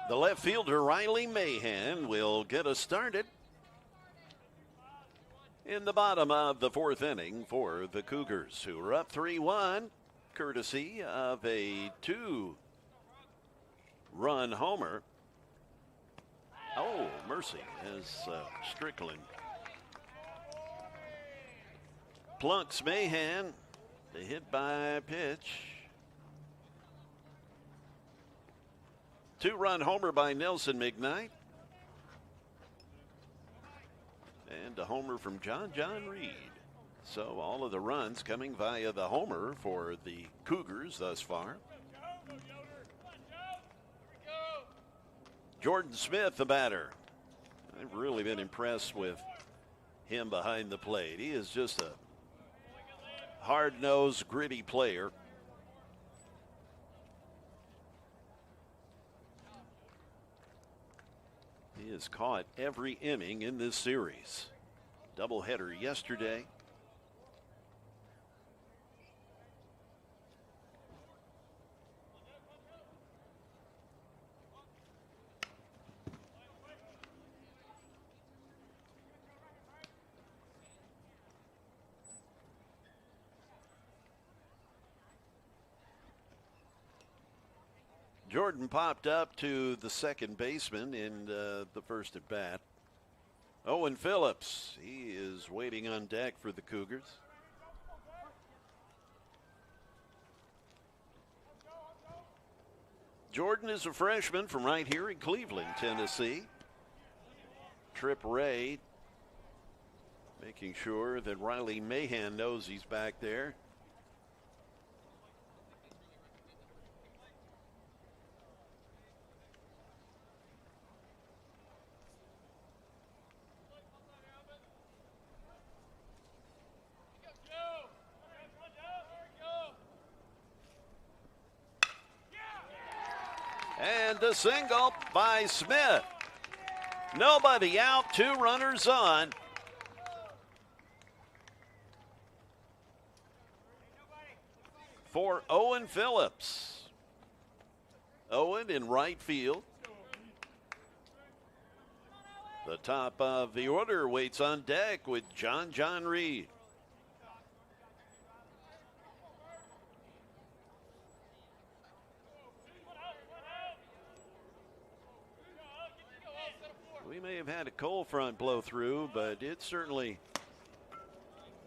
The left fielder, Riley Mahan, will get us started in the bottom of the 4th inning for the Cougars, who are up 3-1, courtesy of a 2-run homer. Oh, mercy, as Strickland plunks Mahan. The hit by pitch. 2-run homer by Nelson McKnight. And a homer from John Reed. So all of the runs coming via the homer for the Cougars thus far. Jordan Smith, the batter. I've really been impressed with him behind the plate. He is just a hard-nosed, gritty player. He has caught every inning in this series. Doubleheader yesterday. Jordan popped up to the second baseman in the first at bat. Owen Phillips, he is waiting on deck for the Cougars. Jordan is a freshman from right here in Cleveland, Tennessee. Trip Ray making sure that Riley Mahan knows he's back there. And a single by Smith. Nobody out, 2 runners on. For Owen Phillips. Owen in right field. The top of the order waits on deck with John Reed. We may have had a cold front blow through, but it certainly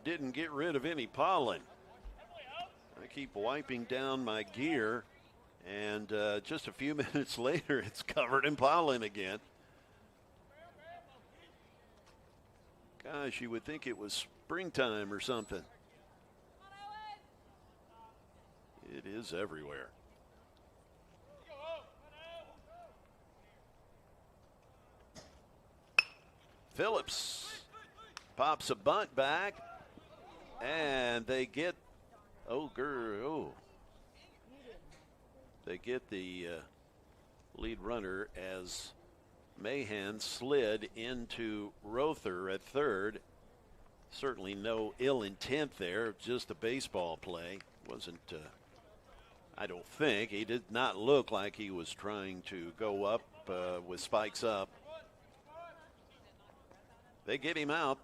didn't get rid of any pollen. I keep wiping down my gear, and just a few minutes later, it's covered in pollen again. Gosh, you would think it was springtime or something. It is everywhere. Phillips pops a bunt back, and they get they get the lead runner as Mahan slid into Rother at third. Certainly no ill intent there, just a baseball play. Wasn't, I don't think, he did not look like he was trying to go up with spikes up. They get him out.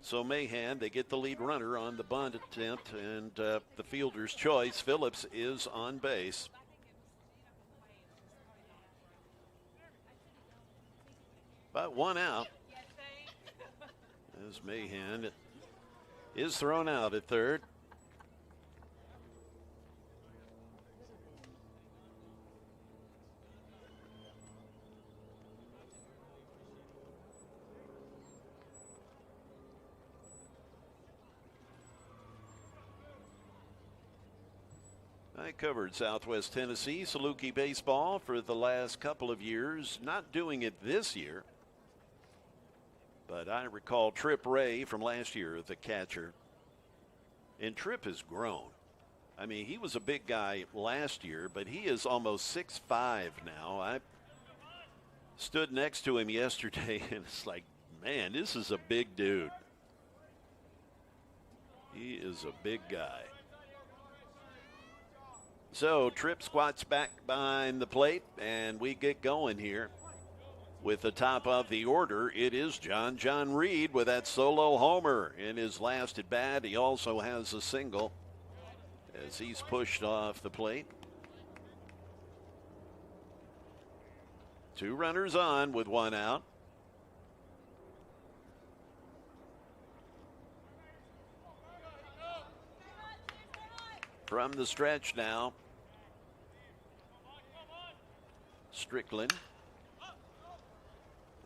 So Mahan, they get the lead runner on the bunt attempt, and the fielder's choice, Phillips, is on base. But 1 out as Mahan is thrown out at third. I covered Southwest Tennessee Saluki baseball for the last couple of years, not doing it this year. But I recall Trip Ray from last year, the catcher. And Trip has grown. I mean, he was a big guy last year, but he is almost 6'5" now. I stood next to him yesterday, and it's like, man, this is a big dude. He is a big guy. So Tripp squats back behind the plate, and we get going here. With the top of the order, it is John Reed with that solo homer in his last at bat. He also has a single as he's pushed off the plate. 2 runners on with 1 out. From the stretch now, Strickland.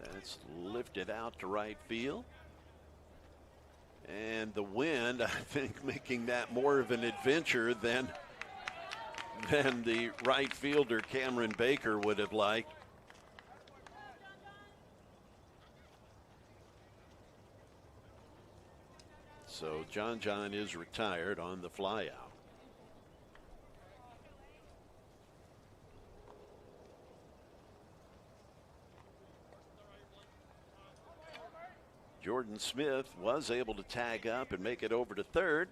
That's lifted out to right field. And the wind, I think, making that more of an adventure than the right fielder Cameron Baker would have liked. So John is retired on the flyout. Jordan Smith was able to tag up and make it over to third.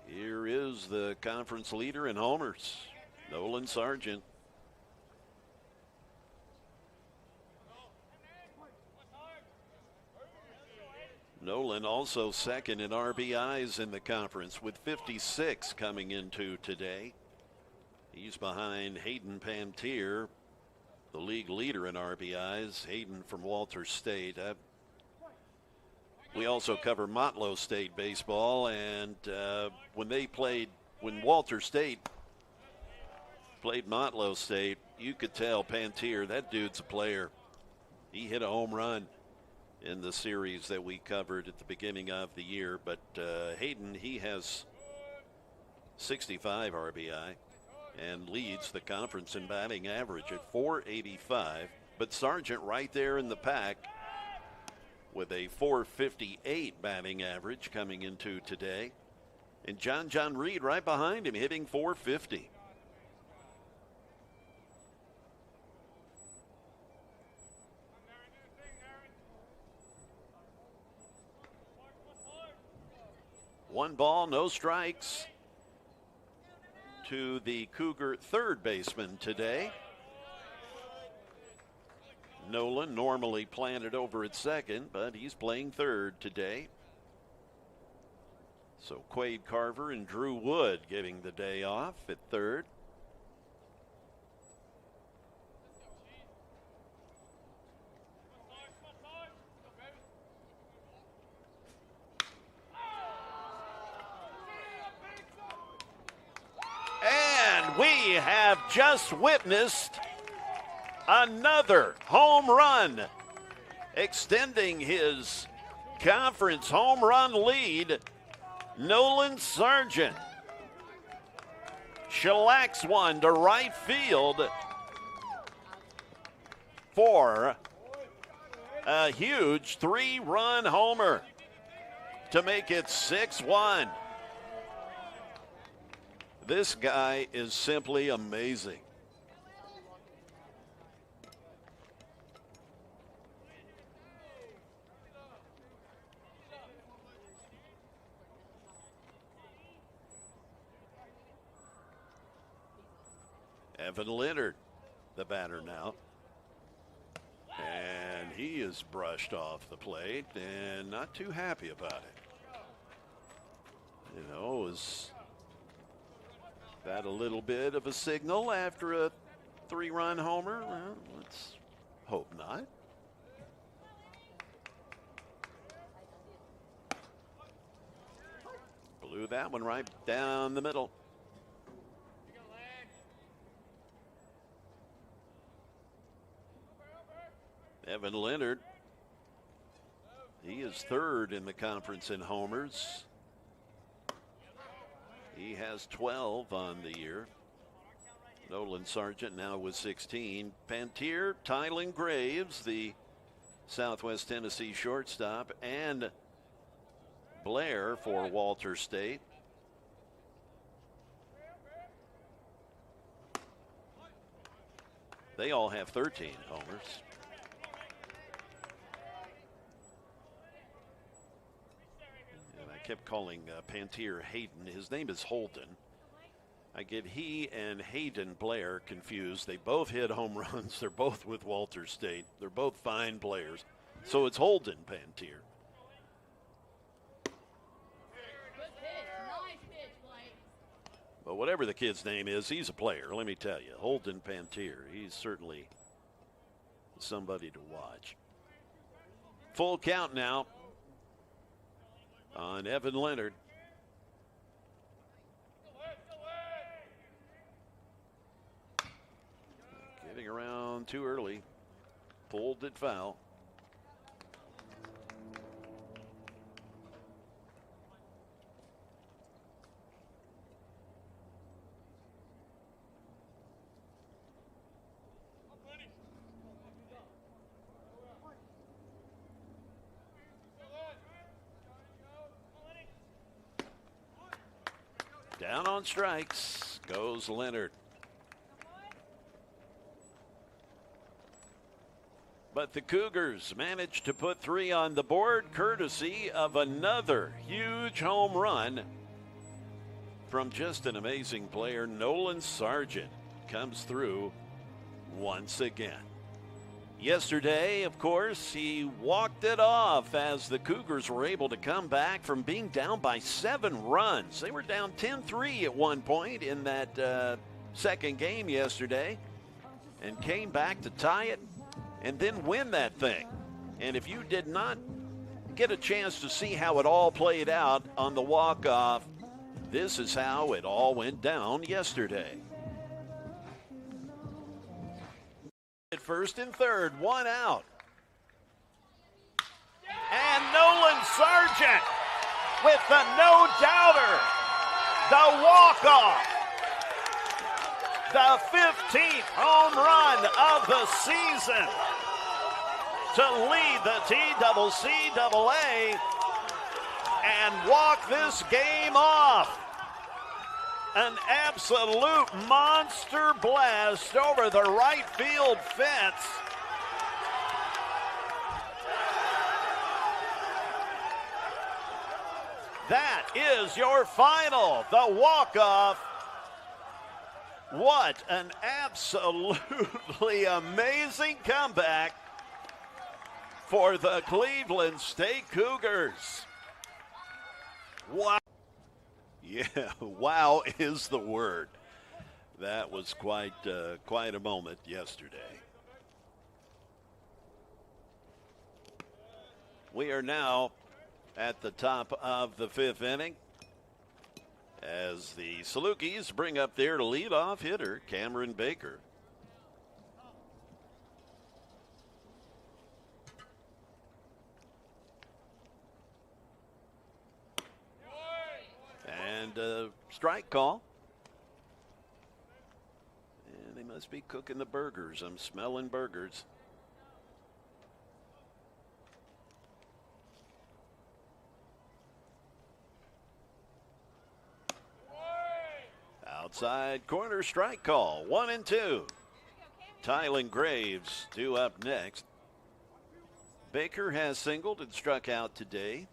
Here is the conference leader in homers, Nolan Sargent. Nolan also second in RBIs in the conference with 56 coming into today. He's behind Hayden Pantier, the league leader in RBIs. Hayden from Walter State. We also cover Motlow State baseball, and when Walter State played Motlow State, you could tell Pantier, that dude's a player. He hit a home run in the series that we covered at the beginning of the year. But Hayden, he has 65 RBI and leads the conference in batting average at .485. But Sargent right there in the pack with a .458 batting average coming into today. And John Reed right behind him hitting .450. One ball, no strikes to the Cougar third baseman today. Nolan normally planted over at second, but he's playing third today. So Quade Carver and Drew Wood getting the day off at third. And we have just witnessed another home run, extending his conference home run lead. Nolan Sargent shellacks one to right field for a huge 3-run homer to make it 6-1. This guy is simply amazing. Evan Leonard, the batter now. And he is brushed off the plate and not too happy about it. You know, is that a little bit of a signal after a 3-run homer? Well, let's hope not. Blew that one right down the middle. Evan Leonard, he is third in the conference in homers. He has 12 on the year. Nolan Sargent now with 16. Pantier, Tylen Graves, the Southwest Tennessee shortstop, and Blair for Walter State. They all have 13 homers. Kept calling Pantier Hayden. His name is Holden. I get he and Hayden Blair confused. They both hit home runs. They're both with Walter State. They're both fine players. So it's Holden Pantier. But whatever the kid's name is, he's a player, let me tell you. Holden Pantier, he's certainly somebody to watch. Full count now on Evan Leonard. Getting around too early. Pulled it foul. Down on strikes goes Leonard. But the Cougars managed to put 3 on the board, courtesy of another huge home run from just an amazing player. Nolan Sargent comes through once again. Yesterday, of course, he walked it off as the Cougars were able to come back from being down by 7 runs. They were down 10-3 at one point in that second game yesterday and came back to tie it and then win that thing. And if you did not get a chance to see how it all played out on the walk-off, this is how it all went down yesterday. At first and third, 1 out. And Nolan Sargent with the no-doubter, the walk-off, the 15th home run of the season to lead the TCCAA and walk this game off. An absolute monster blast over the right field fence. That is your final, the walk-off. What an absolutely amazing comeback for the Cleveland State Cougars. Wow. Yeah, wow is the word. That was quite a moment yesterday. We are now at the top of the 5th inning as the Salukis bring up their leadoff hitter, Cameron Baker. And a strike call. And they must be cooking the burgers. I'm smelling burgers. Outside corner strike call. 1-2. Tylen Graves due up next. Baker has singled and struck out today.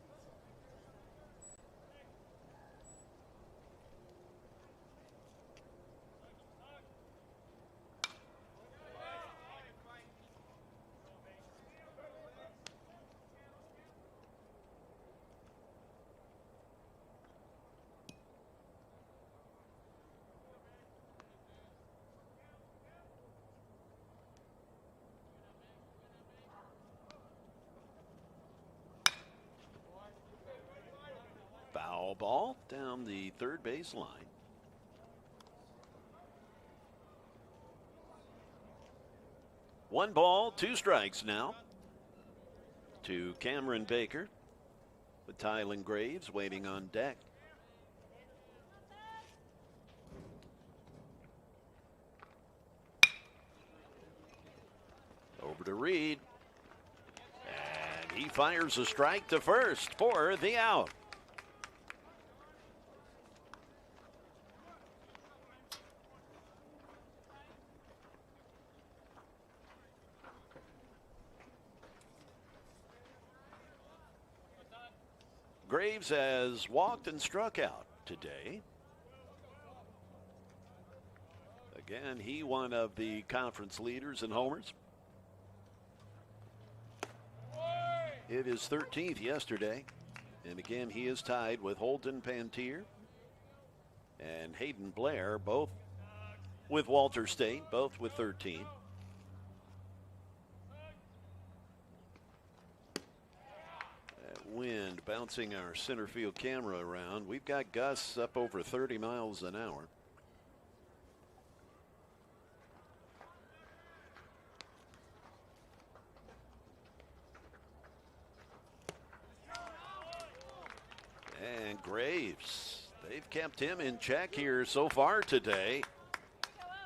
Foul ball down the third base line. One ball, 2 strikes now to Cameron Baker with Tylen Graves waiting on deck. Over to Reed. And he fires a strike to first for the out. Graves has walked and struck out today. Again, he one of the conference leaders in homers. Hit his 13th yesterday. And again, he is tied with Holden Pantier and Hayden Blair, both with Walter State, both with 13. Wind bouncing our center field camera around. We've got gusts up over 30 miles an hour. And Graves, they've kept him in check here so far today.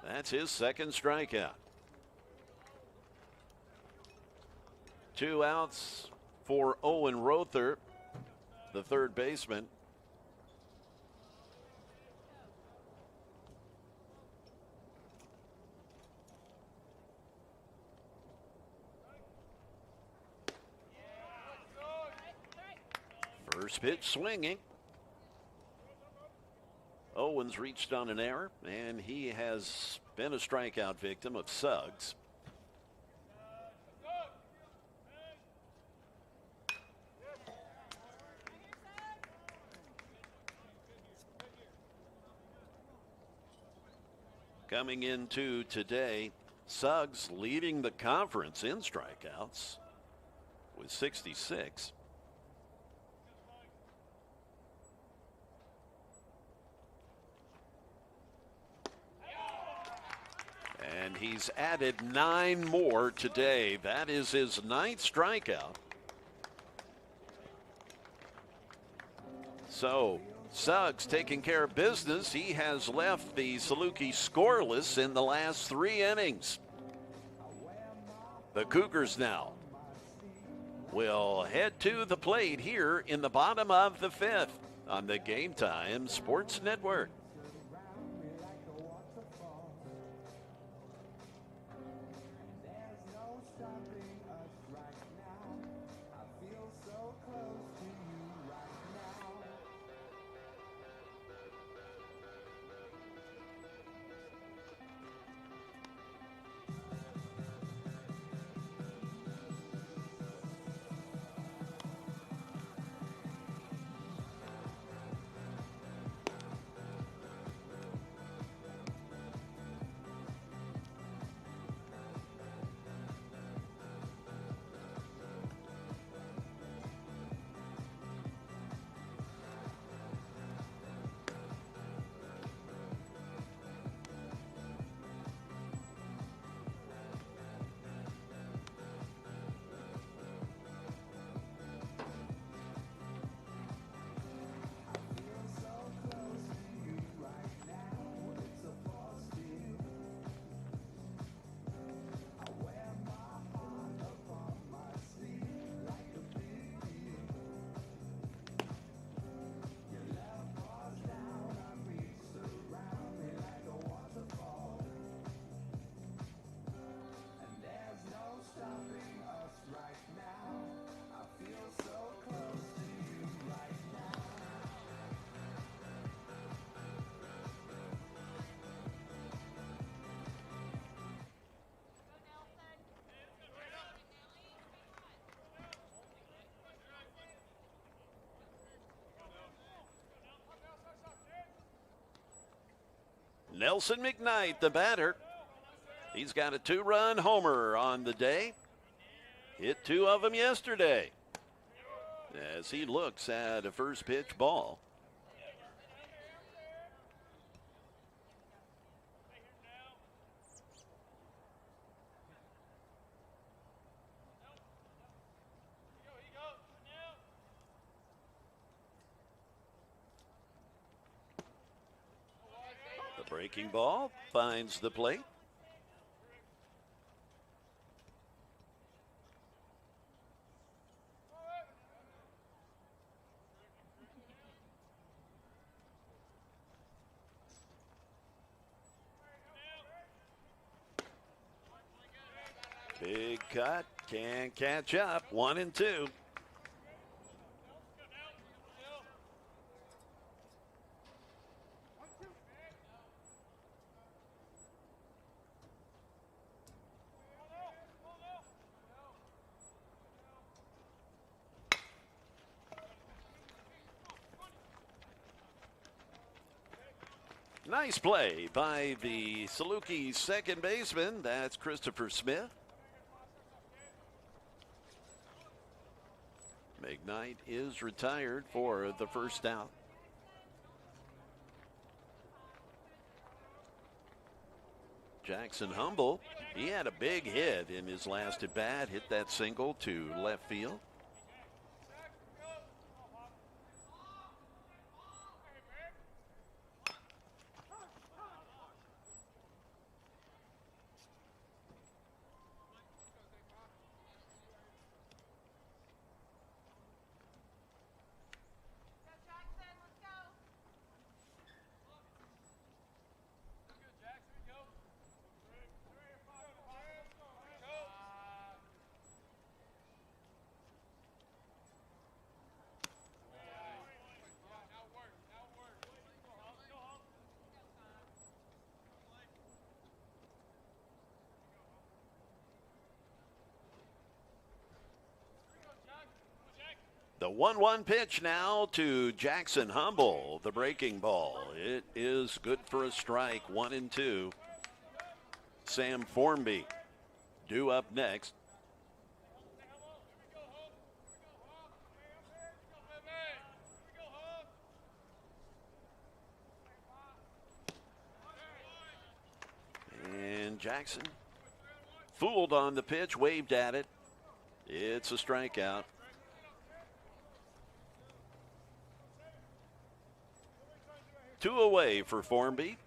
That's his second strikeout. 2 outs for Owen Rother, the third baseman. First pitch swinging. Owens reached on an error, and he has been a strikeout victim of Suggs. Coming into today, Suggs leading the conference in strikeouts with 66. And he's added 9 more today. That is his 9th strikeout. So Suggs taking care of business. He has left the Saluki scoreless in the last 3 innings. The Cougars now will head to the plate here in the bottom of the 5th on the Game Time Sports Network. Nelson McKnight, the batter. He's got a 2-run homer on the day. Hit 2 of them yesterday as he looks at a first pitch ball. Breaking ball finds the plate. Big cut, can't catch up. 1-2. Nice play by the Saluki second baseman. That's Christopher Smith. McKnight is retired for the first out. Jackson Humble, he had a big hit in his last at bat, hit that single to left field. The 1-1 pitch now to Jackson Humble, the breaking ball. It is good for a strike, 1-2. Sam Formby due up next. And Jackson fooled on the pitch, waved at it. It's a strikeout. Two away for Formby,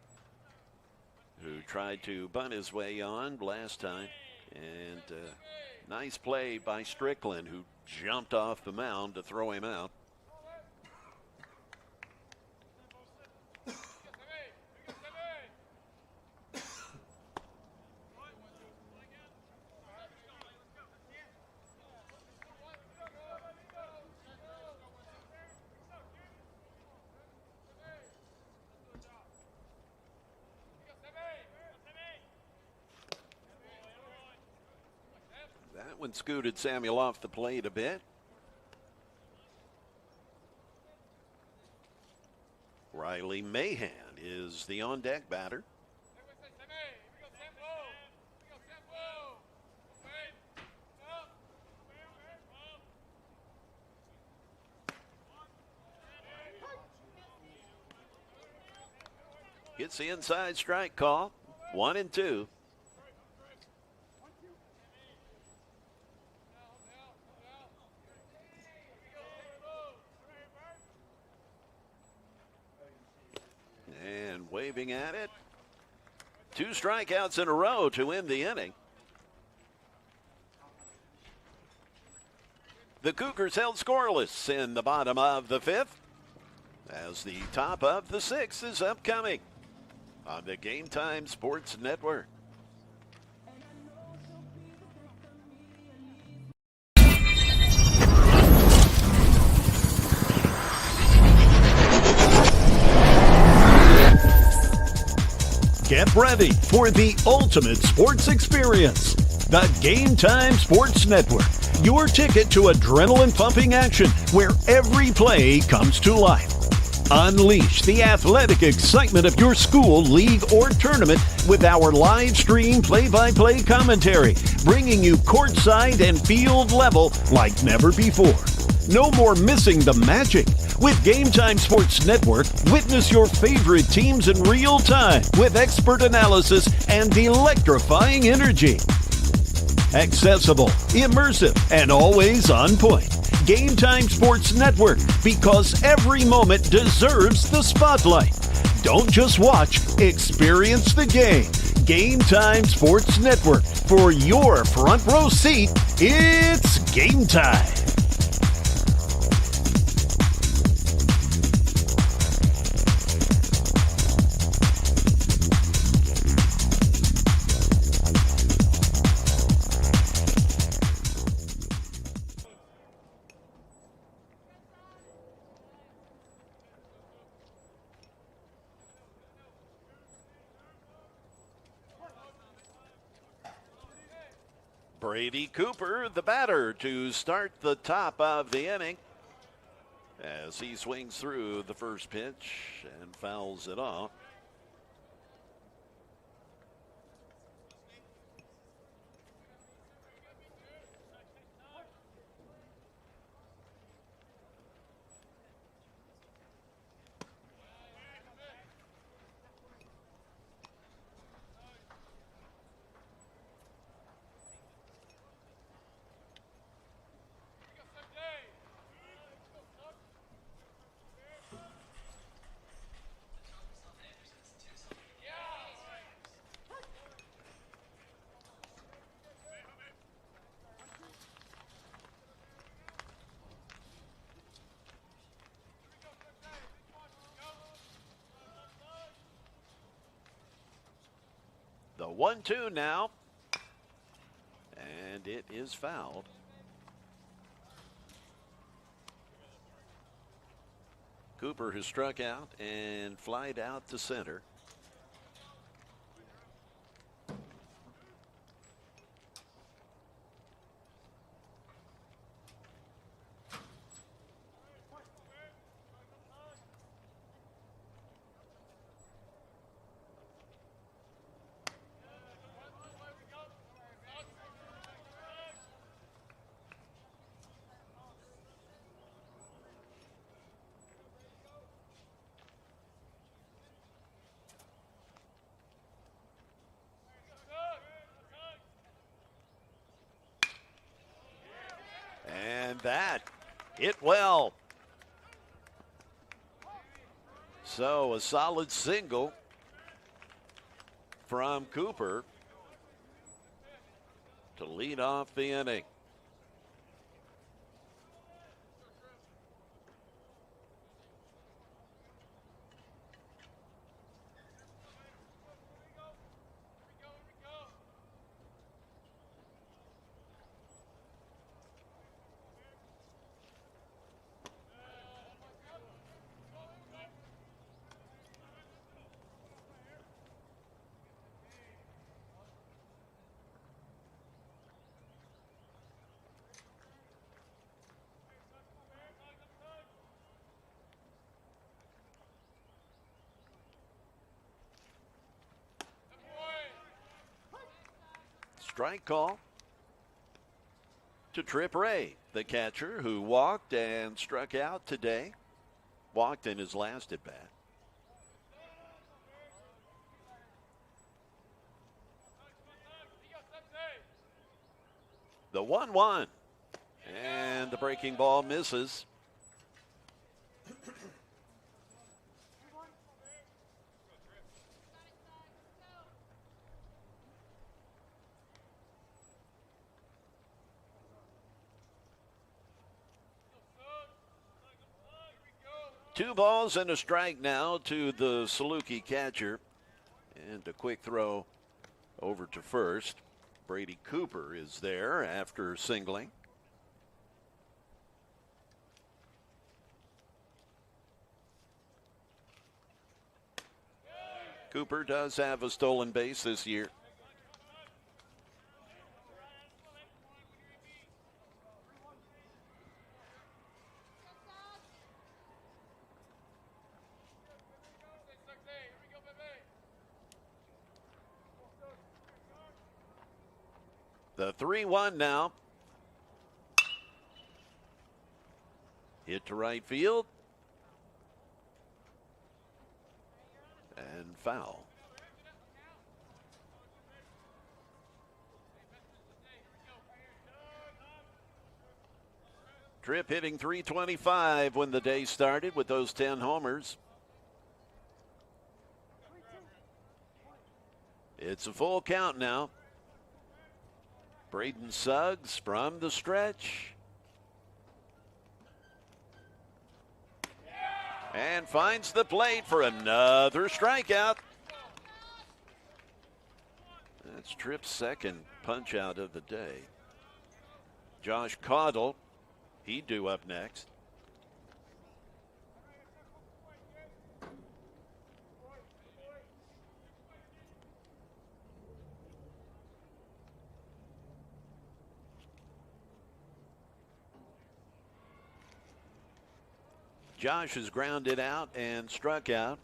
who tried to bunt his way on last time. And nice play by Strickland, who jumped off the mound to throw him out. That one scooted Samuel off the plate a bit. Riley Mahan is the on-deck batter. Gets the inside strike call. 1-2. And waving at it. 2 strikeouts in a row to end the inning. The Cougars held scoreless in the bottom of the 5th as the top of the 6th is upcoming on the Game Time Sports Network. Get ready for the ultimate sports experience. The Game Time Sports Network, your ticket to adrenaline-pumping action where every play comes to life. Unleash the athletic excitement of your school, league, or tournament with our live stream play-by-play commentary, bringing you courtside and field level like never before. No more missing the magic. With Game Time Sports Network, witness your favorite teams in real time with expert analysis and electrifying energy. Accessible, immersive, and always on point. Game Time Sports Network, because every moment deserves the spotlight. Don't just watch, experience the game. Game Time Sports Network. For your front row seat, it's game time. Brady Cooper, the batter, to start the top of the inning as he swings through the first pitch and fouls it off. The 1-2 now, and it is fouled. Cooper has struck out and flied out to center. that. Hit well. So a solid single from Cooper to lead off the inning. Strike call to Trip Ray, the catcher who walked and struck out today. Walked in his last at bat. The 1-1. And the breaking ball misses. Two balls and a strike now to the Saluki catcher. And a quick throw over to first. Brady Cooper is there after singling. Cooper does have a stolen base this year. The 3-1 now. Hit to right field. And foul. Tripp hitting .325 when the day started with those 10 homers. It's a full count now. Braden Suggs from the stretch. And finds the plate for another strikeout. That's Tripp's second punch out of the day. Josh Caudle, he'd due up next. Josh has grounded out and struck out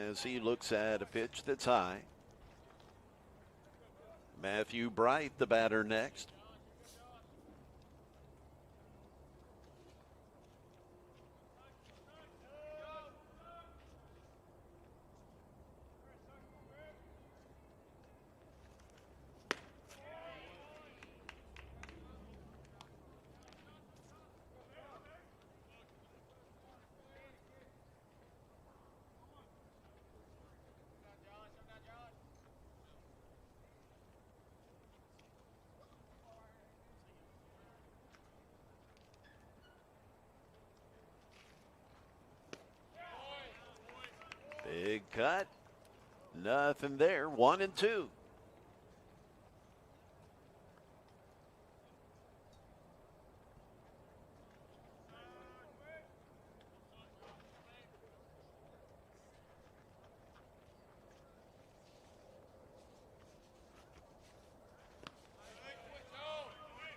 as he looks at a pitch that's high. Matthew Bright, the batter next. Big cut. Nothing there. 1-2.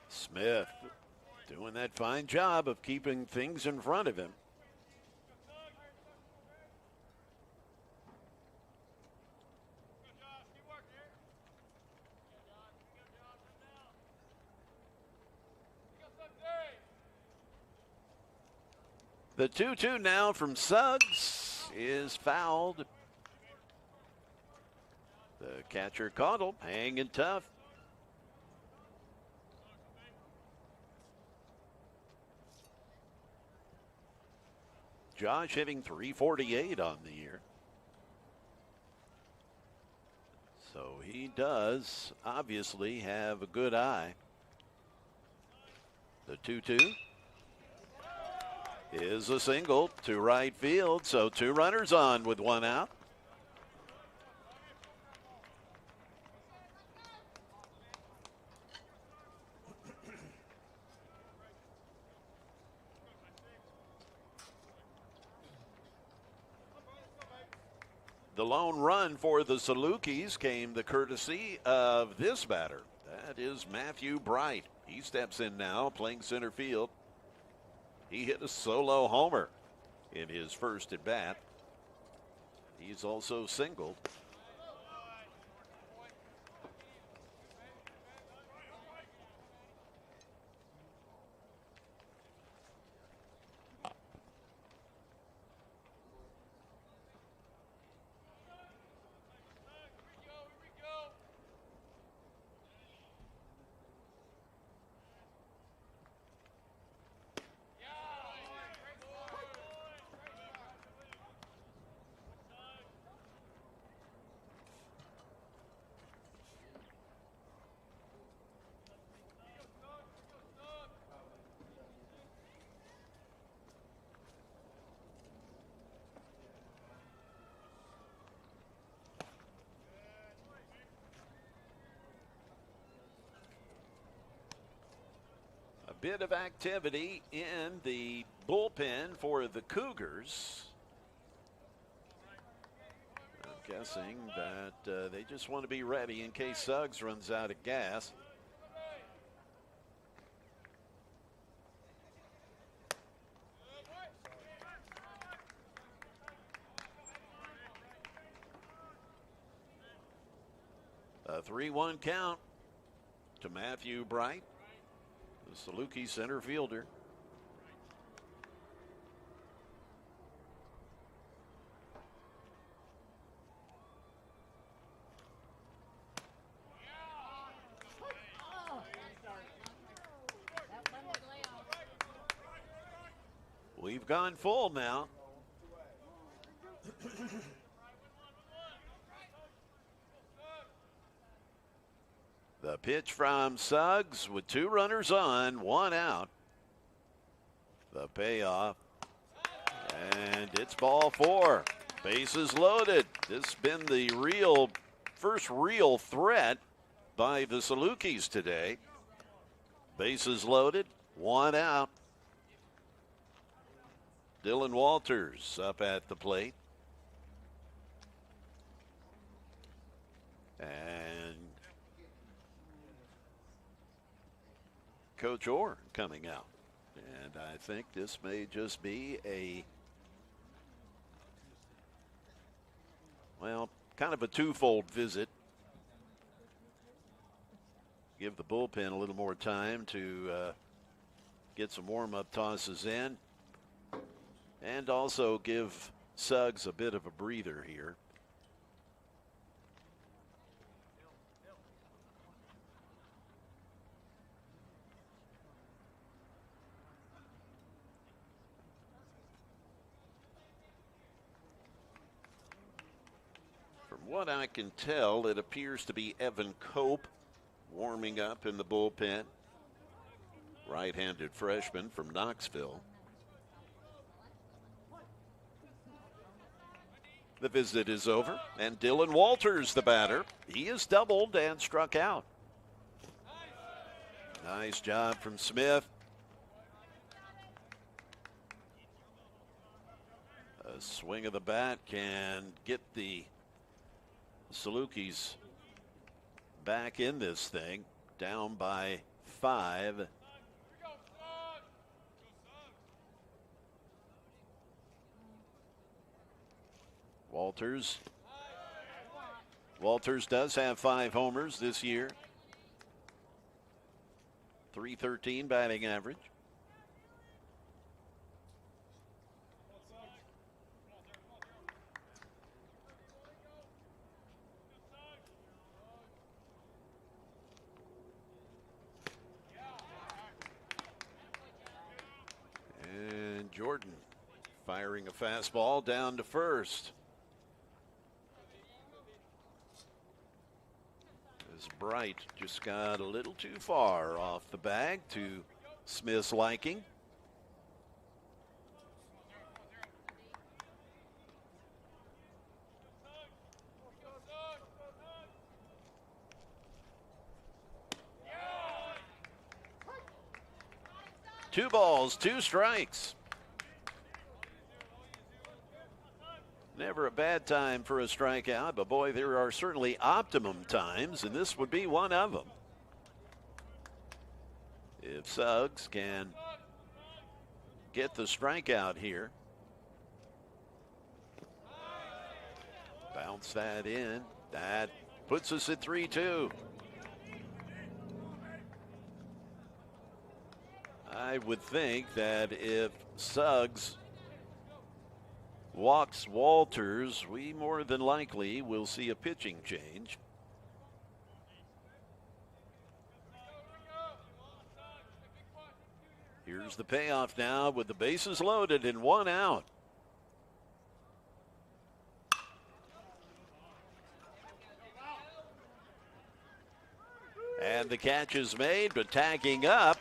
Smith doing that fine job of keeping things in front of him. The 2-2 now from Suggs is fouled. The catcher Caudle hanging tough. Josh hitting .348 on the year. So he does obviously have a good eye. The 2-2 is a single to right field. So 2 runners on with 1 out. The lone run for the Salukis came the courtesy of this batter. That is Matthew Bright. He steps in now, playing center field. He hit a solo homer in his first at bat. He's also singled. Bit of activity in the bullpen for the Cougars. I'm guessing that they just want to be ready in case Suggs runs out of gas. A 3-1 count to Matthew Bright, the Saluki center fielder. We've gone full now. The pitch from Suggs with 2 runners on, 1 out. The payoff. And it's ball 4. Bases loaded. This has been the first real threat by the Salukis today. Bases loaded, 1 out. Dylan Walters up at the plate. And Coach Orr coming out. And I think this may just be kind of a twofold visit. Give the bullpen a little more time to get some warm-up tosses in. And also give Suggs a bit of a breather here. From what I can tell, it appears to be Evan Cope warming up in the bullpen. Right-handed freshman from Knoxville. The visit is over, and Dylan Walters, the batter. He is doubled and struck out. Nice job from Smith. A swing of the bat can get the Salukis back in this thing, down by 5. Walters does have 5 homers this year. .313 batting average. And Jordan Firing a fastball down to first. As Bright just got a little too far off the bag to Smith's liking. Two balls, two strikes. Never a bad time for a strikeout, but boy, there are certainly optimum times, and this would be one of them. If Suggs can get the strikeout here. Bounce that in. That puts us at 3-2. I would think that if Suggs walks Walters, we more than likely will see a pitching change. Here's the payoff now with the bases loaded and one out. And the catch is made, but tagging up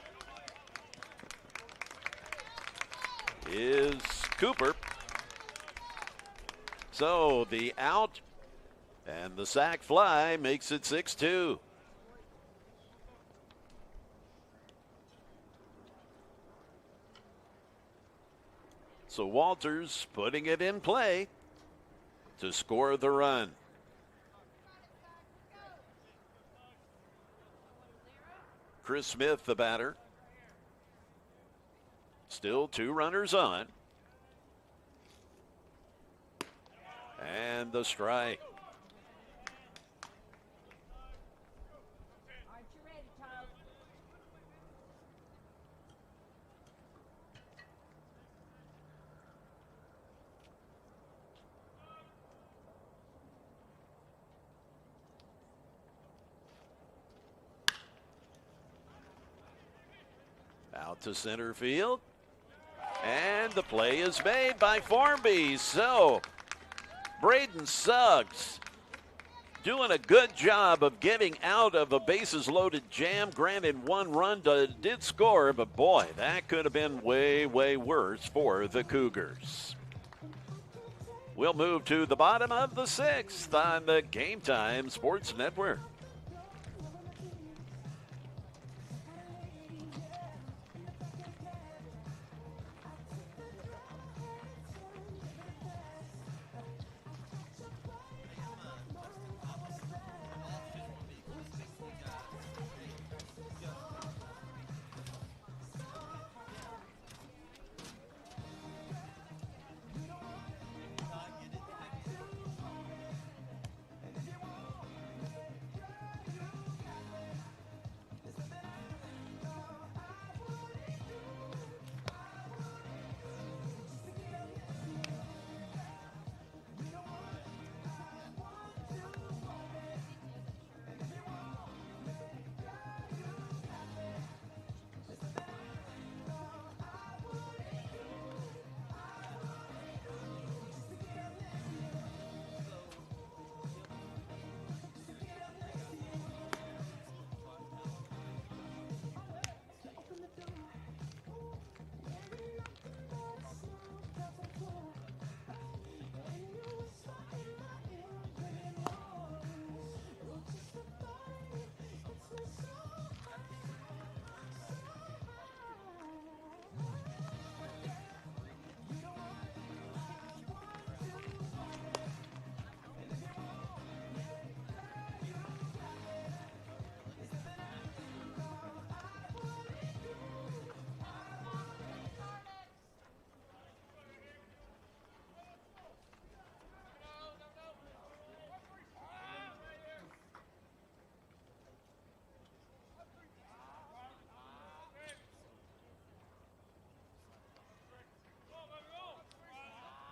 is Cooper. So the out and the sac fly makes it 6-2. So Walters putting it in play to score the run. Chris Smith, the batter. Still two runners on. And the strike. Out to center field. And the play is made by Formby. So Braden Suggs doing a good job of getting out of a bases loaded jam. Granted, one run did score, but boy, that could have been way, way worse for the Cougars. We'll move to the bottom of the sixth on the Game Time Sports Network.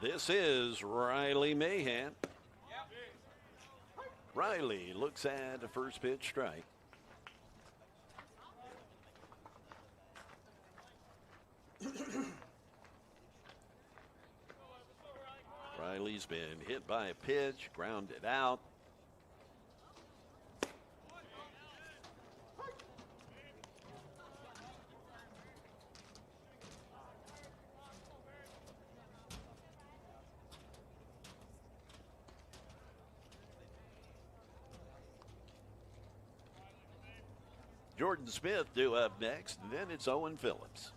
This is Riley Mahan. Riley looks at a first pitch strike. He's been hit by a pitch, grounded out. Jordan Smith due up next, and then it's Owen Phillips.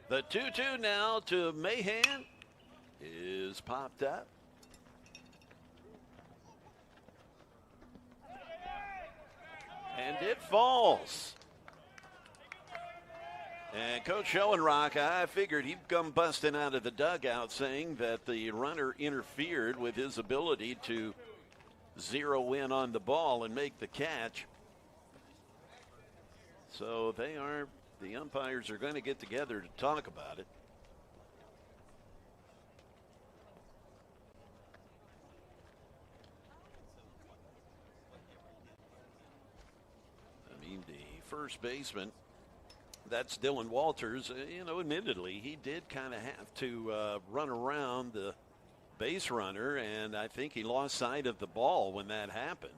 The 2-2 now to Mahan is popped up. And it falls. And Coach Schoenrock, I figured he'd come busting out of the dugout saying that the runner interfered with his ability to zero in on the ball and make the catch. So the umpires are going to get together to talk about it. I mean, the first baseman, that's Dylan Walters. Admittedly, he did kind of have to run around the base runner, and I think he lost sight of the ball when that happened.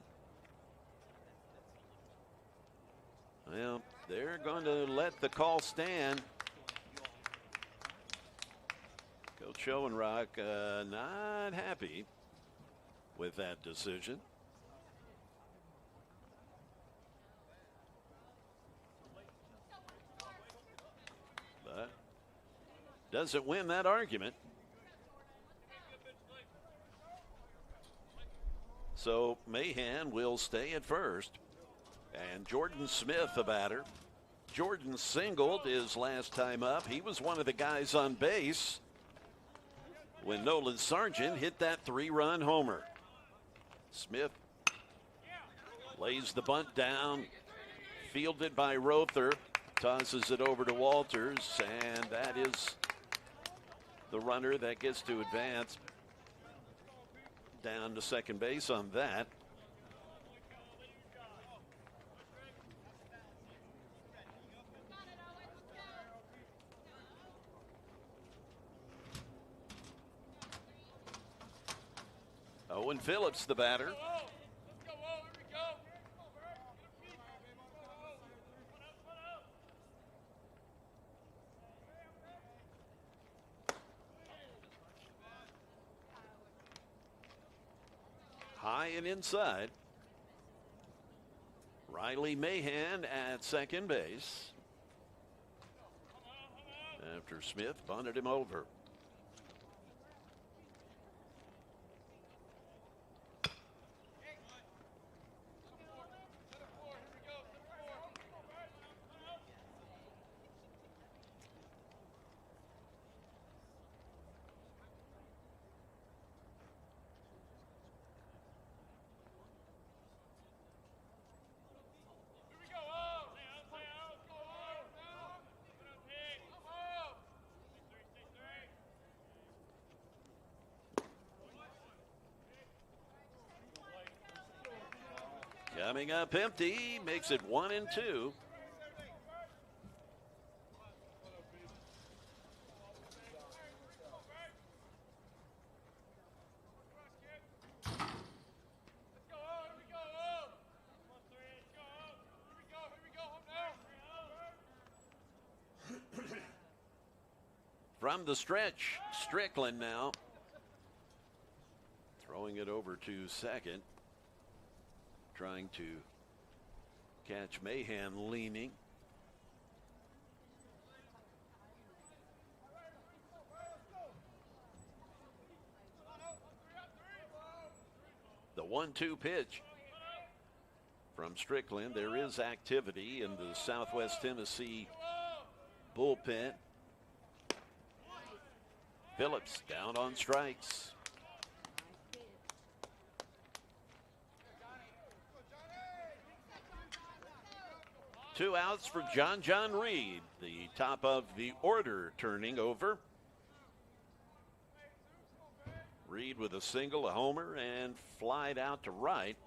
Well, they're going to let the call stand. Coach Schoenrock not happy with that decision. But doesn't win that argument. So Mahan will stay at first. And Jordan Smith, the batter. Jordan singled his last time up. He was one of the guys on base when Nolan Sargent hit that 3-run homer. Smith lays the bunt down, fielded by Rother, tosses it over to Walters, and that is the runner that gets to advance down to second base on that. Owen Phillips, the batter. High and inside. Riley Mahan at second base. After Smith bunted him over. Coming up empty, makes it 1-2. From the stretch, Strickland now. Throwing it over to second. Trying to catch Mahan leaning. 1-2 pitch from Strickland. There is activity in the Southwest Tennessee bullpen. Phillips down on strikes. Two outs for John Reed, the top of the order turning over. Reed with a single, a homer, and flied out to right.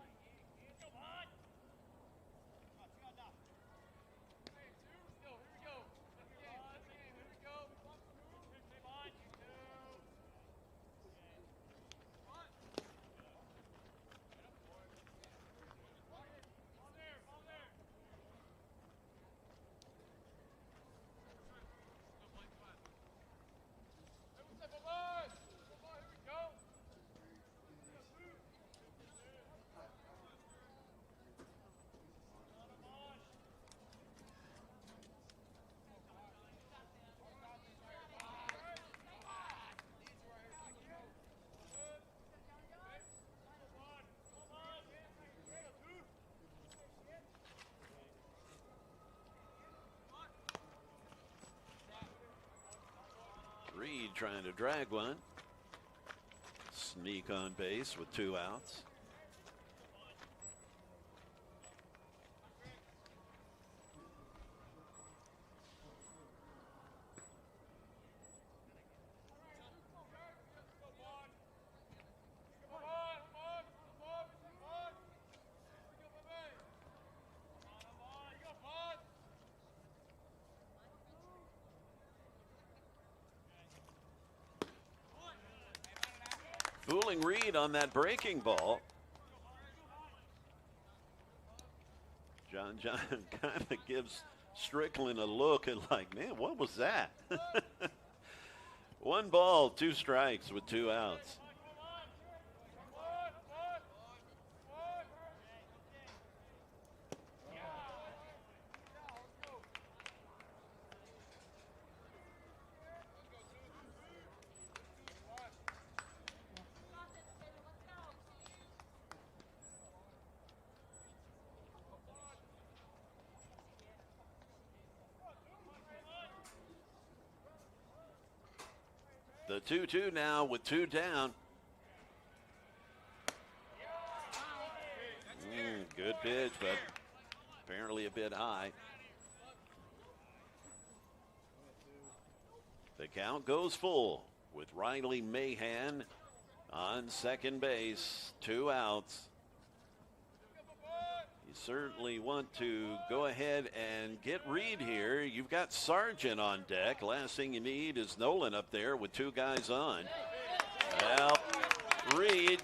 Reed trying to drag one. Sneak on base with 2 outs. Fooling Reed on that breaking ball. John kind of gives Strickland a look and like, man, what was that? 1 ball, 2 strikes with 2 outs. The 2-2 now with 2 down. Good pitch, but apparently a bit high. The count goes full with Riley Mahan on second base. 2 outs. You certainly want to go ahead and get Reed here. You've got Sargent on deck. Last thing you need is Nolan up there with 2 guys on. Well, Reed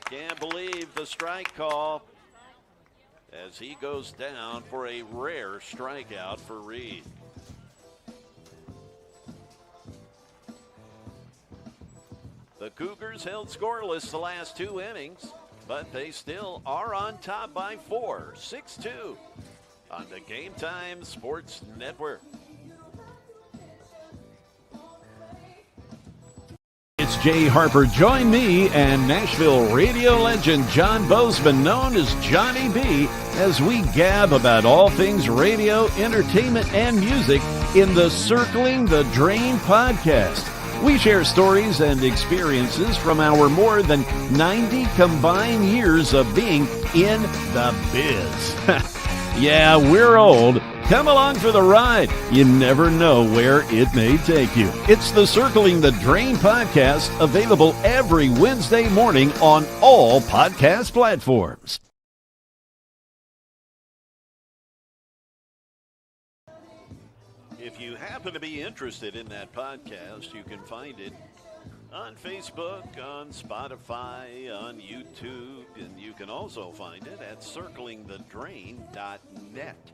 can't believe the strike call as he goes down for a rare strikeout for Reed. The Cougars held scoreless the last 2 innings, but they still are on top by 4, 6-2 on the Game Time Sports Network. It's Jay Harper. Join me and Nashville radio legend John Bozeman, known as Johnny B, as we gab about all things radio, entertainment, and music in the Circling the Drain podcast. We share stories and experiences from our more than 90 combined years of being in the biz. Yeah, we're old. Come along for the ride. You never know where it may take you. It's the Circling the Drain podcast, available every Wednesday morning on all podcast platforms. If you happen to be interested in that podcast, you can find it on Facebook, on Spotify, on YouTube, and you can also find it at circlingthedrain.net.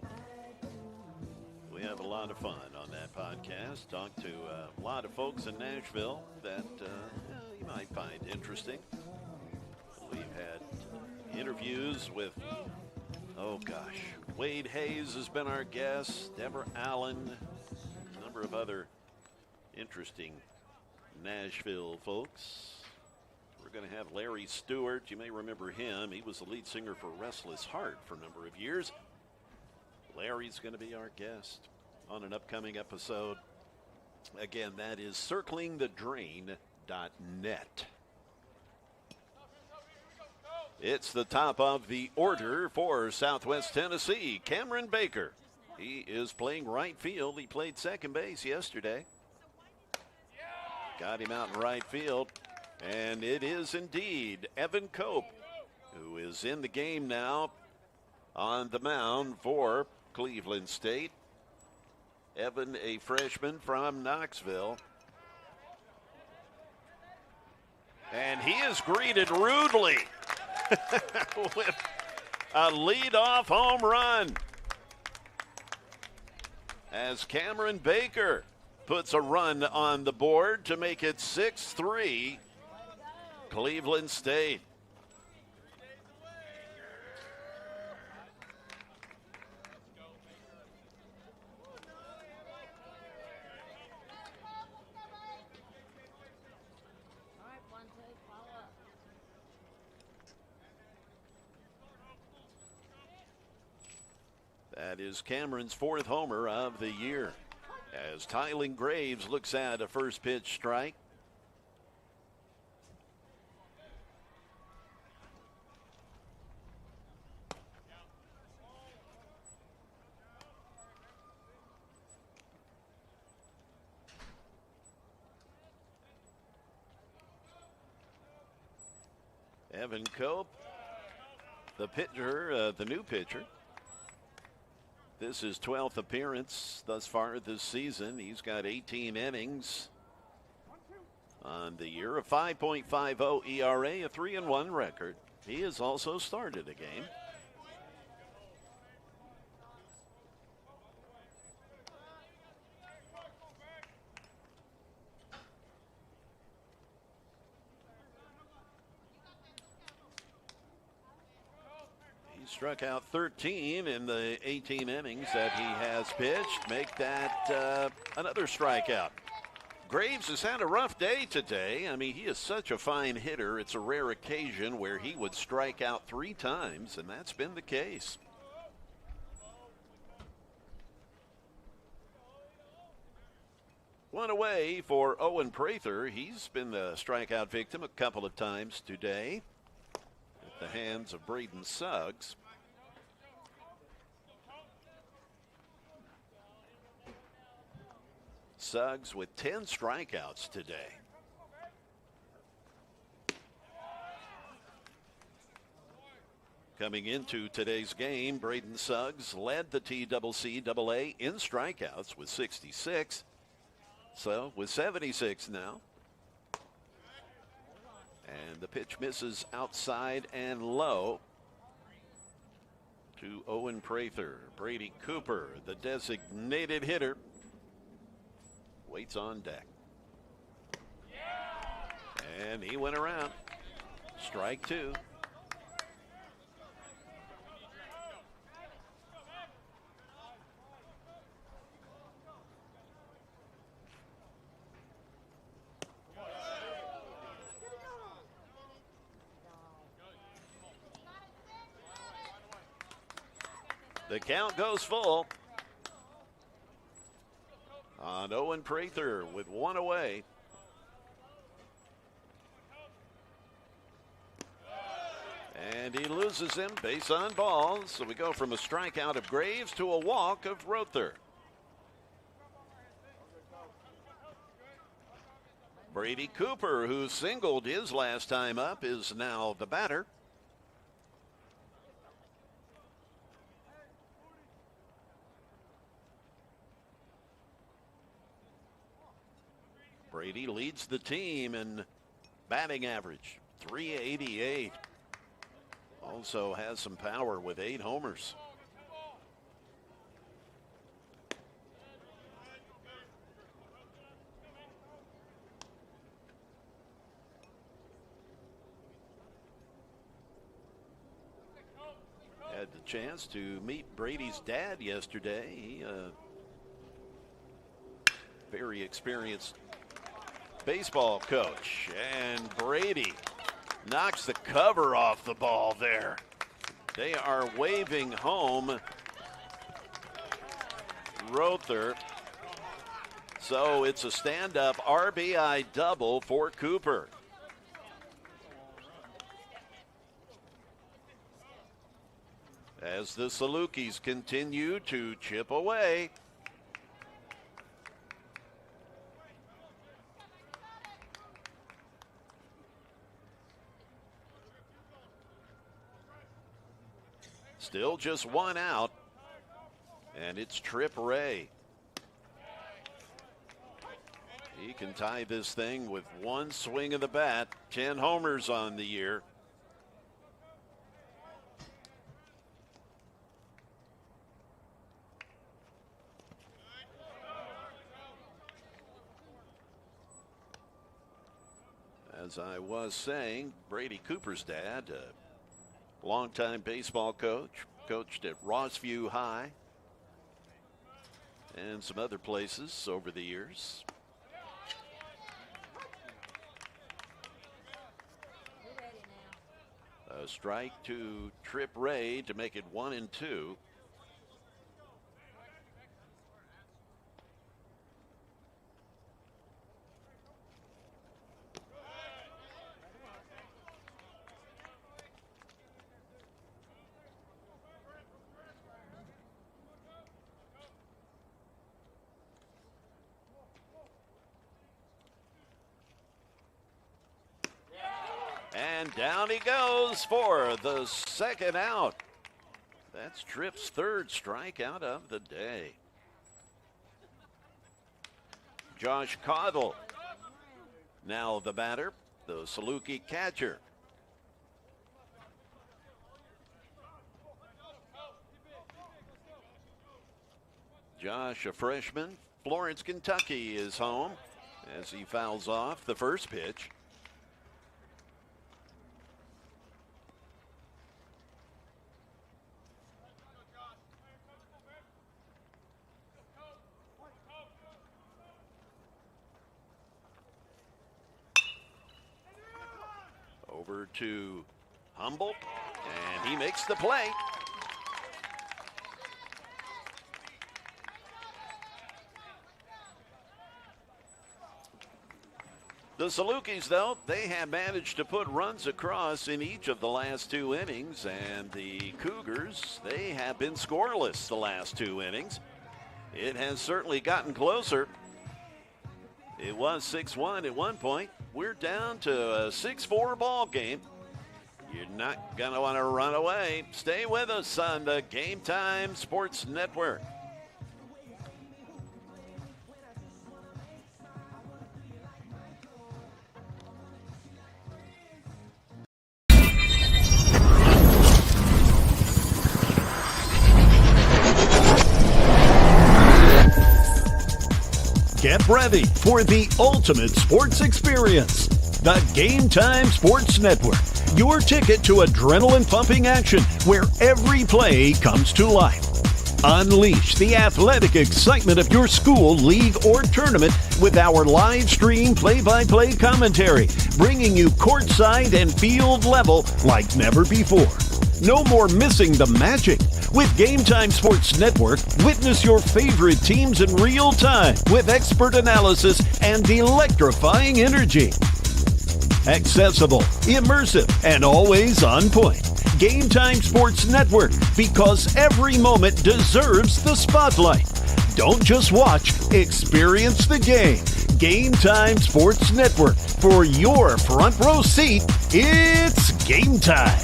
We have a lot of fun on that podcast. Talk to a lot of folks in Nashville that you might find interesting. We've had interviews with, Wade Hayes has been our guest, Deborah Allen, a number of other interesting Nashville folks. We're going to have Larry Stewart. You may remember him. He was the lead singer for Restless Heart for a number of years. Larry's going to be our guest on an upcoming episode. Again, that is circlingthedrain.net. It's the top of the order for Southwest Tennessee. Cameron Baker. He is playing right field. He played second base yesterday. Got him out in right field. And it is indeed Evan Cope, who is in the game now on the mound for Cleveland State. Evan, a freshman from Knoxville. And he is greeted rudely with a leadoff home run as Cameron Baker puts a run on the board to make it 6-3 Cleveland State. That is Cameron's fourth homer of the year as Tylen Graves looks at a first pitch strike. Evan Cope, the pitcher, the new pitcher. This is 12th appearance thus far this season. He's got 18 innings on the year, a 5.50 ERA, a 3-1 record. He has also started a game. Struck out 13 in the 18 innings that he has pitched. Make that another strikeout. Graves has had a rough day today. I mean, he is such a fine hitter. It's a rare occasion where he would strike out 3 times, and that's been the case. One away for Owen Prather. He's been the strikeout victim a couple of times today at the hands of Braden Suggs. Suggs with 10 strikeouts today. Coming into today's game, Braden Suggs led the TCCAA in strikeouts with 66. So with 76 now. And the pitch misses outside and low to Owen Prather. Brady Cooper, the designated hitter, waits on deck. And he went around. Strike 2. The count goes full on Owen Prather with 1 away. And he loses him base on balls. So we go from a strikeout of Graves to a walk of Rother. Brady Cooper, who singled his last time up, is now the batter. Brady leads the team in batting average, .388. Also has some power with 8 homers. Had the chance to meet Brady's dad yesterday. He, very experienced baseball coach. And Brady Knocks the cover off the ball there. They are waving home Rother. So it's a stand-up RBI double for Cooper. As the Salukis continue to chip away. Still just one out, and it's Trip Ray. He can tie this thing with one swing of the bat. 10 homers on the year. As I was saying, Brady Cooper's dad, longtime baseball coach, coached at Rossview High and some other places over the years. A strike to Trip Ray to make it 1-2. And down he goes for the second out. That's Tripp's third strikeout of the day. Josh Caudill, now the batter, the Saluki catcher. Josh, a freshman, Florence, Kentucky, is home as he fouls off the first pitch. Over to Humboldt, and he makes the play. The Salukis, though, they have managed to put runs across in each of the last 2 innings, and the Cougars, they have been scoreless the last 2 innings. It has certainly gotten closer. It was 6-1 at one point. We're down to a 6-4 ball game. You're not going to want to run away. Stay with us on the Game Time Sports Network. Get ready for the ultimate sports experience. The Game Time Sports Network, your ticket to adrenaline-pumping action where every play comes to life. Unleash the athletic excitement of your school, league, or tournament with our live stream play-by-play commentary, bringing you courtside and field level like never before. No more missing the magic. With Game Time Sports Network, witness your favorite teams in real time with expert analysis and electrifying energy. Accessible, immersive, and always on point. Game Time Sports Network, because every moment deserves the spotlight. Don't just watch, experience the game. Game Time Sports Network. For your front row seat, it's game time.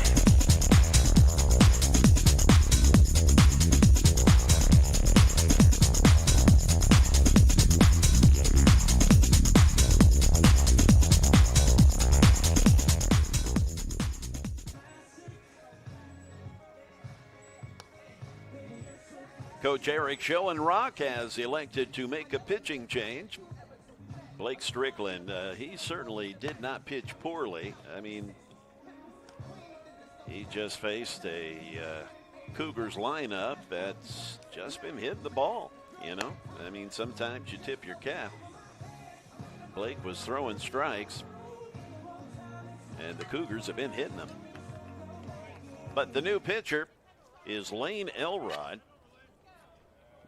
Coach Eric Schoenrock has elected to make a pitching change. Blake Strickland, he certainly did not pitch poorly. I mean, he just faced a Cougars lineup that's just been hitting the ball, you know. I mean, sometimes you tip your cap. Blake was throwing strikes. and the Cougars have been hitting them. But the new pitcher is Lane Elrod.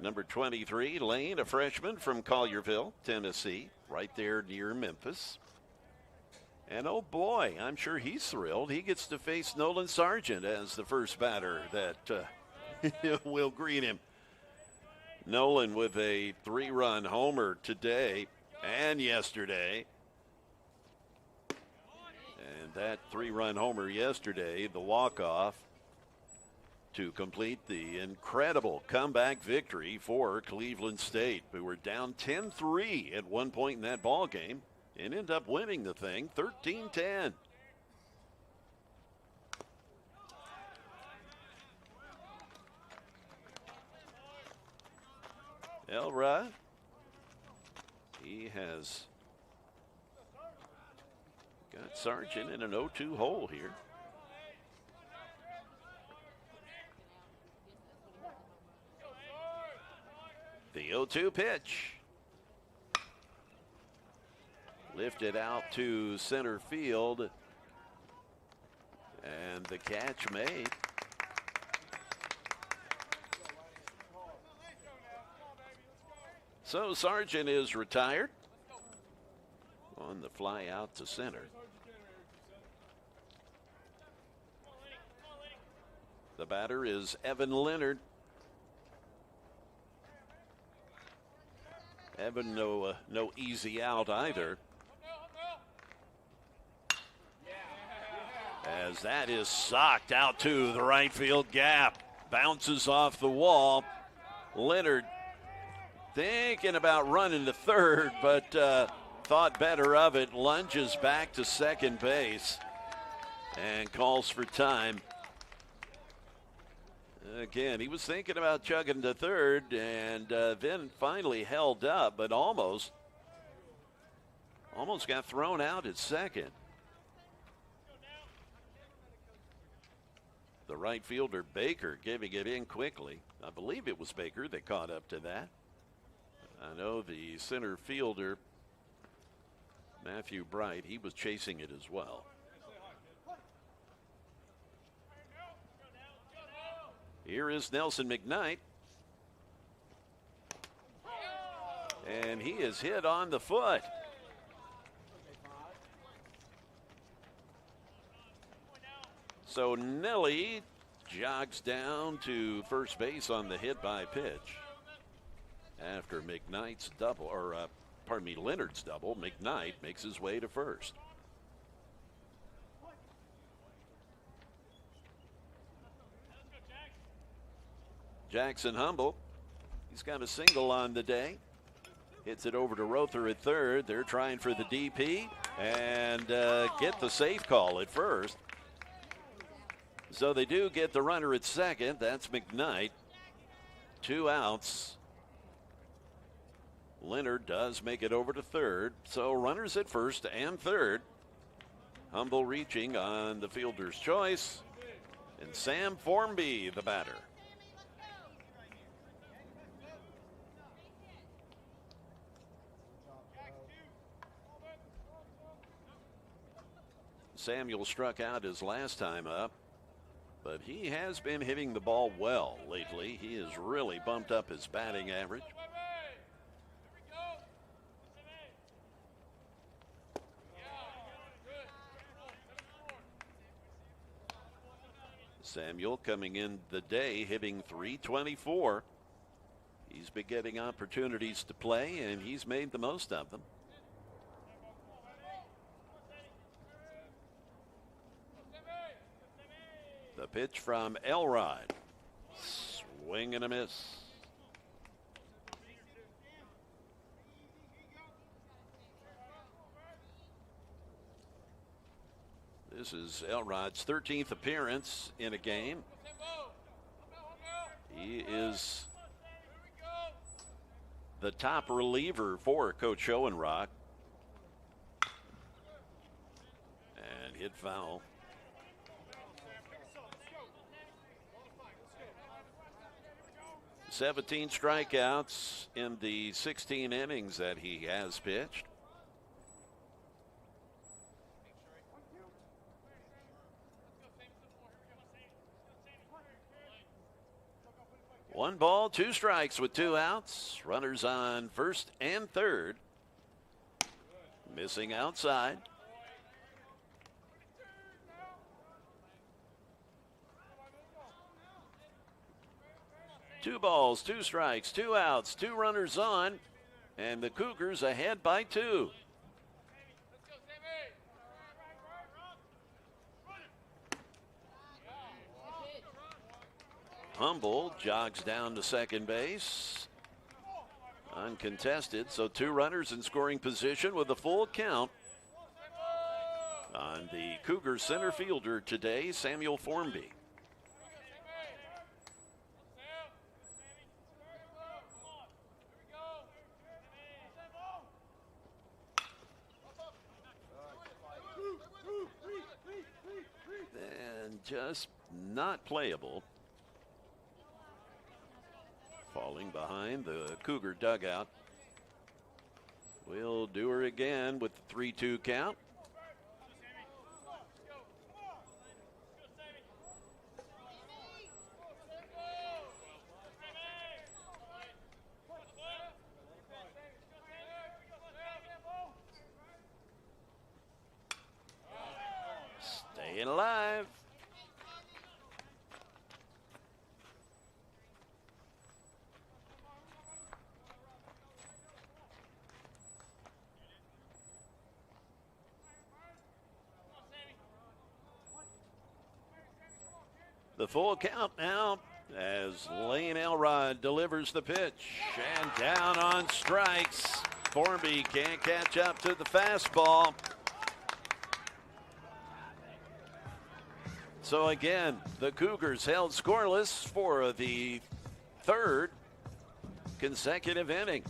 Number 23, Lane, a freshman from Collierville, Tennessee, right there near Memphis. And oh boy, I'm sure he's thrilled. He gets to face Nolan Sargent as the first batter that will greet him. Nolan with a 3-run homer today and yesterday. And that 3-run homer yesterday, the walk-off, to complete the incredible comeback victory for Cleveland State, who were down 10-3 at one point in that ball game and end up winning the thing 13-10. Elrod, he has got Sargent in an 0-2 hole here. The 0-2 pitch. Lifted out to center field. And the catch made. So Sargent is retired on the fly out to center. The batter is Evan Leonard. Evan, no easy out either. As that is socked out to the right field gap. Bounces off the wall. Leonard thinking about running to third, but thought better of it. Lunges back to second base and calls for time. Again, he was thinking about chugging to third and then finally held up, but almost got thrown out at second. The right fielder, Baker, giving it in quickly. I believe it was Baker that caught up to that. I know the center fielder, Matthew Bright, he was chasing it as well. Here is Nelson McKnight. And he is hit on the foot. So Nelly jogs down to first base on the hit by pitch. After McKnight's double, or Leonard's double, McKnight makes his way to first. Jackson Humble, he's got a single on the day. Hits it over to Rother at third. They're trying for the DP and get the safe call at first. So they do get the runner at second. That's McKnight. 2 outs. Leonard does make it over to third. So runners at first and third. Humble reaching on the fielder's choice. And Sam Formby, the batter. Samuel struck out his last time up, but he has been hitting the ball well lately. He has really bumped up his batting average. Samuel coming in the day hitting .324. He's been getting opportunities to play, and he's made the most of them. The pitch from Elrod. Swing and a miss. This is Elrod's 13th appearance in a game. He is the top reliever for Coach Schoenrock. And hit foul. 17 strikeouts in the 16 innings that he has pitched. 1 ball, 2 strikes with 2 outs. Runners on first and third. Missing outside. Two balls, 2 strikes, 2 outs, 2 runners on, and the Cougars ahead by 2. Humble jogs down to second base. Uncontested, so 2 runners in scoring position with a full count on the Cougars center fielder today, Samuel Formby. And just not playable. Falling behind the Cougar dugout. We'll do her again with the 3-2 count. Staying alive. The full count now as Lane Elrod delivers the pitch. And down on strikes. Formby can't catch up to the fastball. So again, the Cougars held scoreless for the 3rd consecutive inning.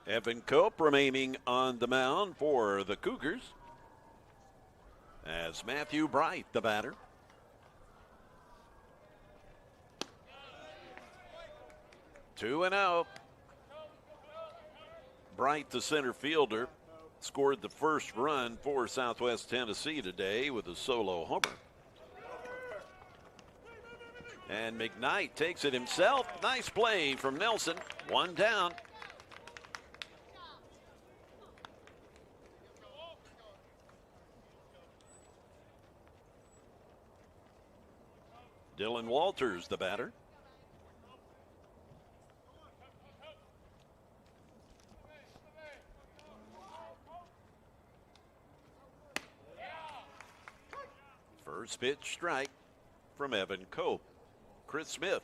Evan Cope remaining on the mound for the Cougars. As Matthew Bright, the batter. Two and out. Bright, the center fielder, scored the first run for Southwest Tennessee today with a solo homer. And McKnight takes it himself. Nice play from Nelson. 1 down. Dylan Walters, the batter. First pitch strike from Evan Cope. Chris Smith,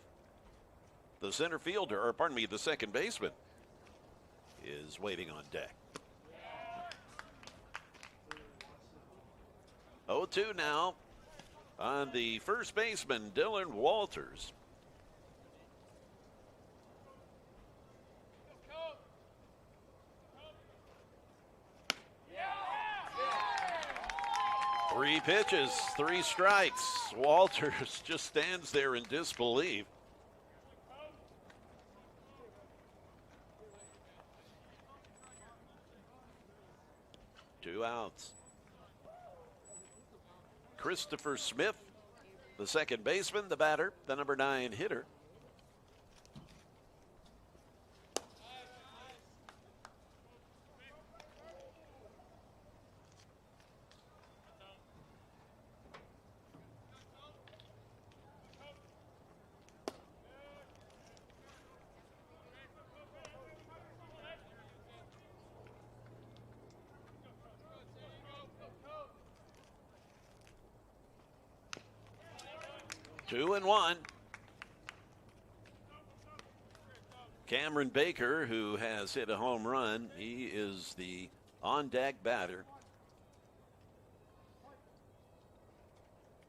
the center fielder, or pardon me, the second baseman, is waiting on deck. 0-2 now on the first baseman, Dylan Walters. 3 pitches, 3 strikes. Walters just stands there in disbelief. Two outs. Christopher Smith, the second baseman, the batter, the number 9 hitter. Two and one. Cameron Baker, who has hit a home run, he is the on-deck batter.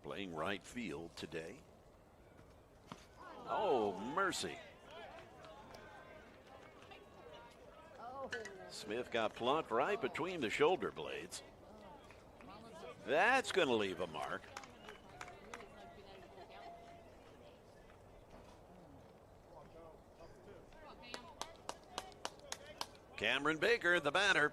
Playing right field today. Oh, mercy. Smith got plunked right between the shoulder blades. That's going to leave a mark. Cameron Baker, the batter.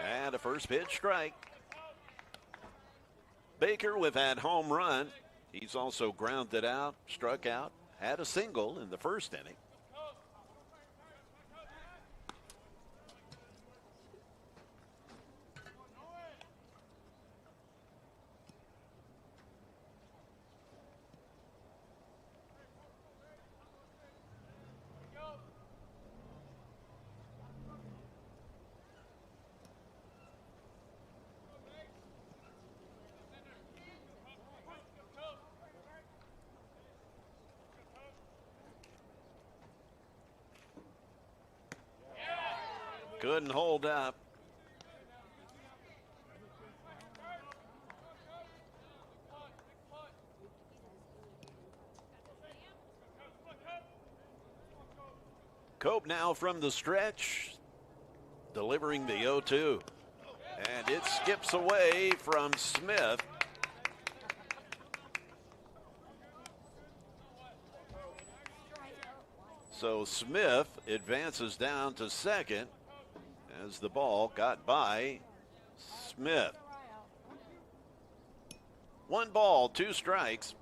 And a first pitch strike. Baker with that home run. He's also grounded out, struck out, had a single in the first inning. Couldn't hold up. Cope now from the stretch, delivering the 0-2. And it skips away from Smith. So Smith advances down to second as the ball got by Smith. 1 ball, 2 strikes.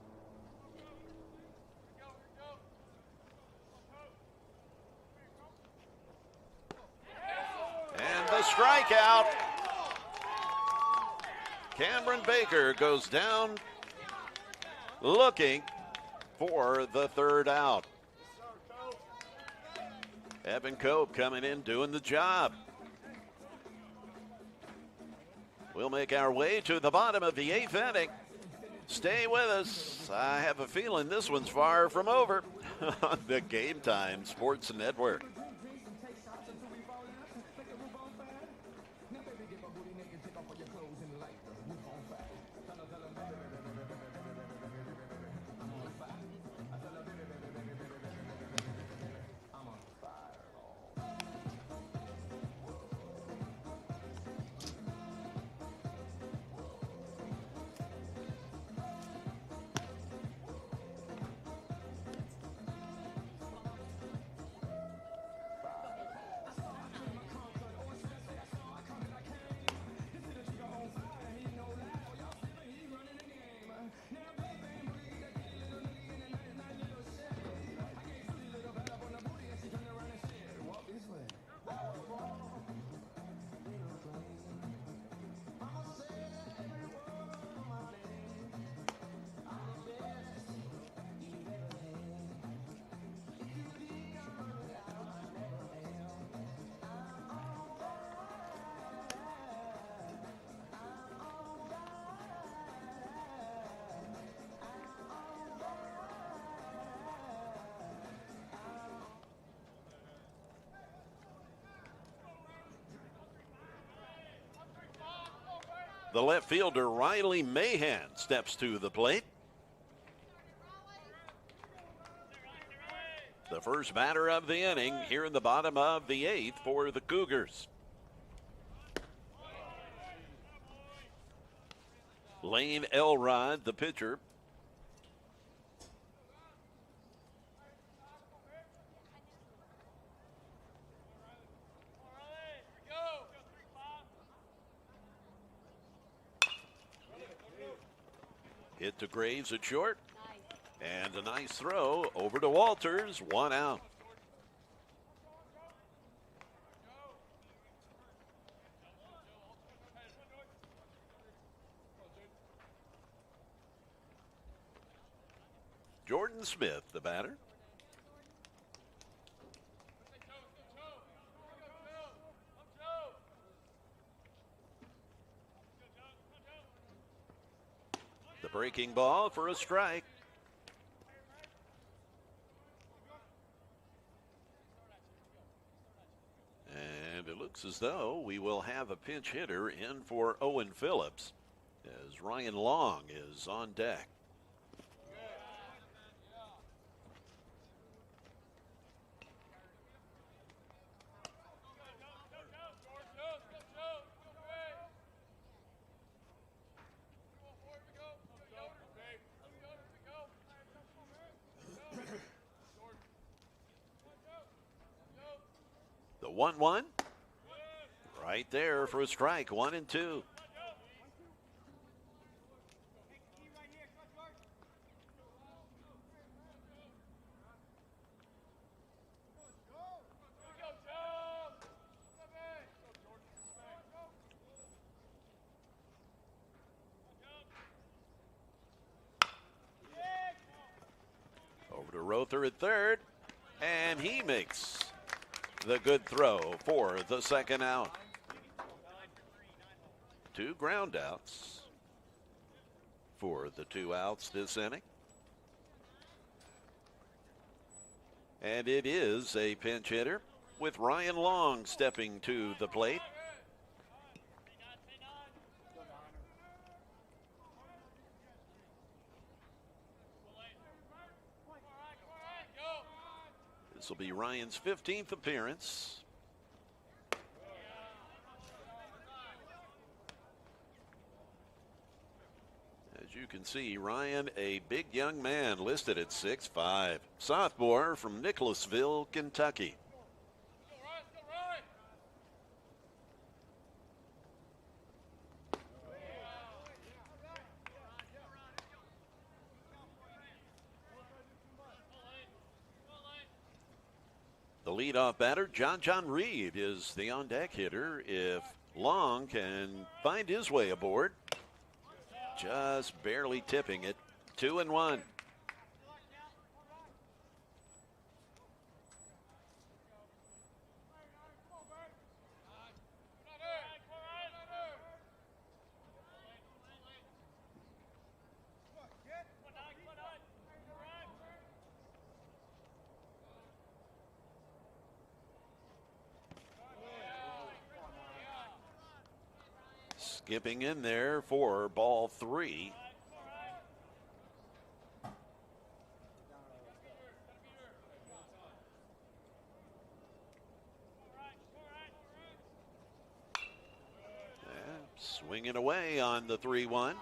And the strikeout. Cameron Baker goes down looking for the 3rd out. Evan Cope coming in doing the job. We'll make our way to the bottom of the 8th inning. Stay with us. I have a feeling this one's far from over on the Game Time Sports Network. The left fielder, Riley Mahan, steps to the plate. The first batter of the inning here in the bottom of the 8th for the Cougars. Lane Elrod, the pitcher. Hit to Graves at short. And a nice throw over to Walters. 1 out. Jordan Smith, the batter. The breaking ball for a strike. And it looks as though we will have a pinch hitter in for Owen Phillips as Ryan Long is on deck. The 1-1 right there for a strike. 1-2. Over to Rother at third, and he makes the good throw for the second out. 2 ground outs for the 2 outs this inning. And it is a pinch hitter with Ryan Long stepping to the plate. This will be Ryan's 15th appearance. As you can see, Ryan, a big young man, listed at 6'5", sophomore from Nicholasville, Kentucky. The leadoff batter, John Reed, is the on-deck hitter. If Long can find his way aboard, just barely tipping it. 2-1. Skipping in there for ball 3. And swinging away on the 3-1.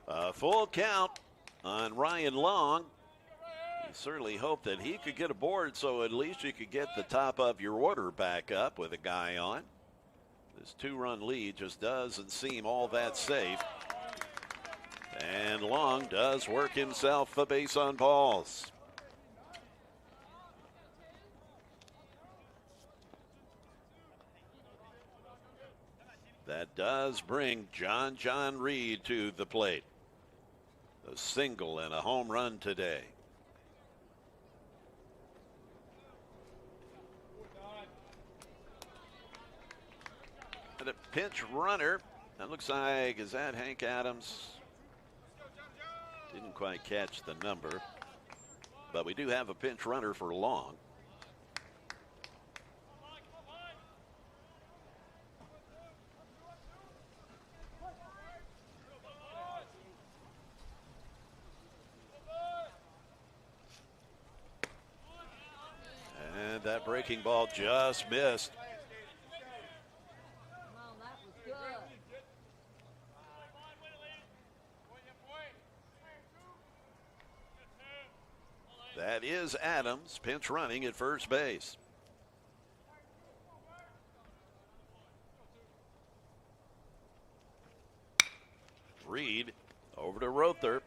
A full count on Ryan Long. You certainly hope that he could get aboard so at least you could get the top of your order back up with a guy on. This 2-run lead just doesn't seem all that safe. And Long does work himself a base on balls. That does bring John Reed to the plate. A single and a home run today. And a pinch runner. That looks like, is that Hank Adams? Didn't quite catch the number, but we do have a pinch runner for long. And that breaking ball just missed. That is Adams, pinch running at first base. Reed over to Rother.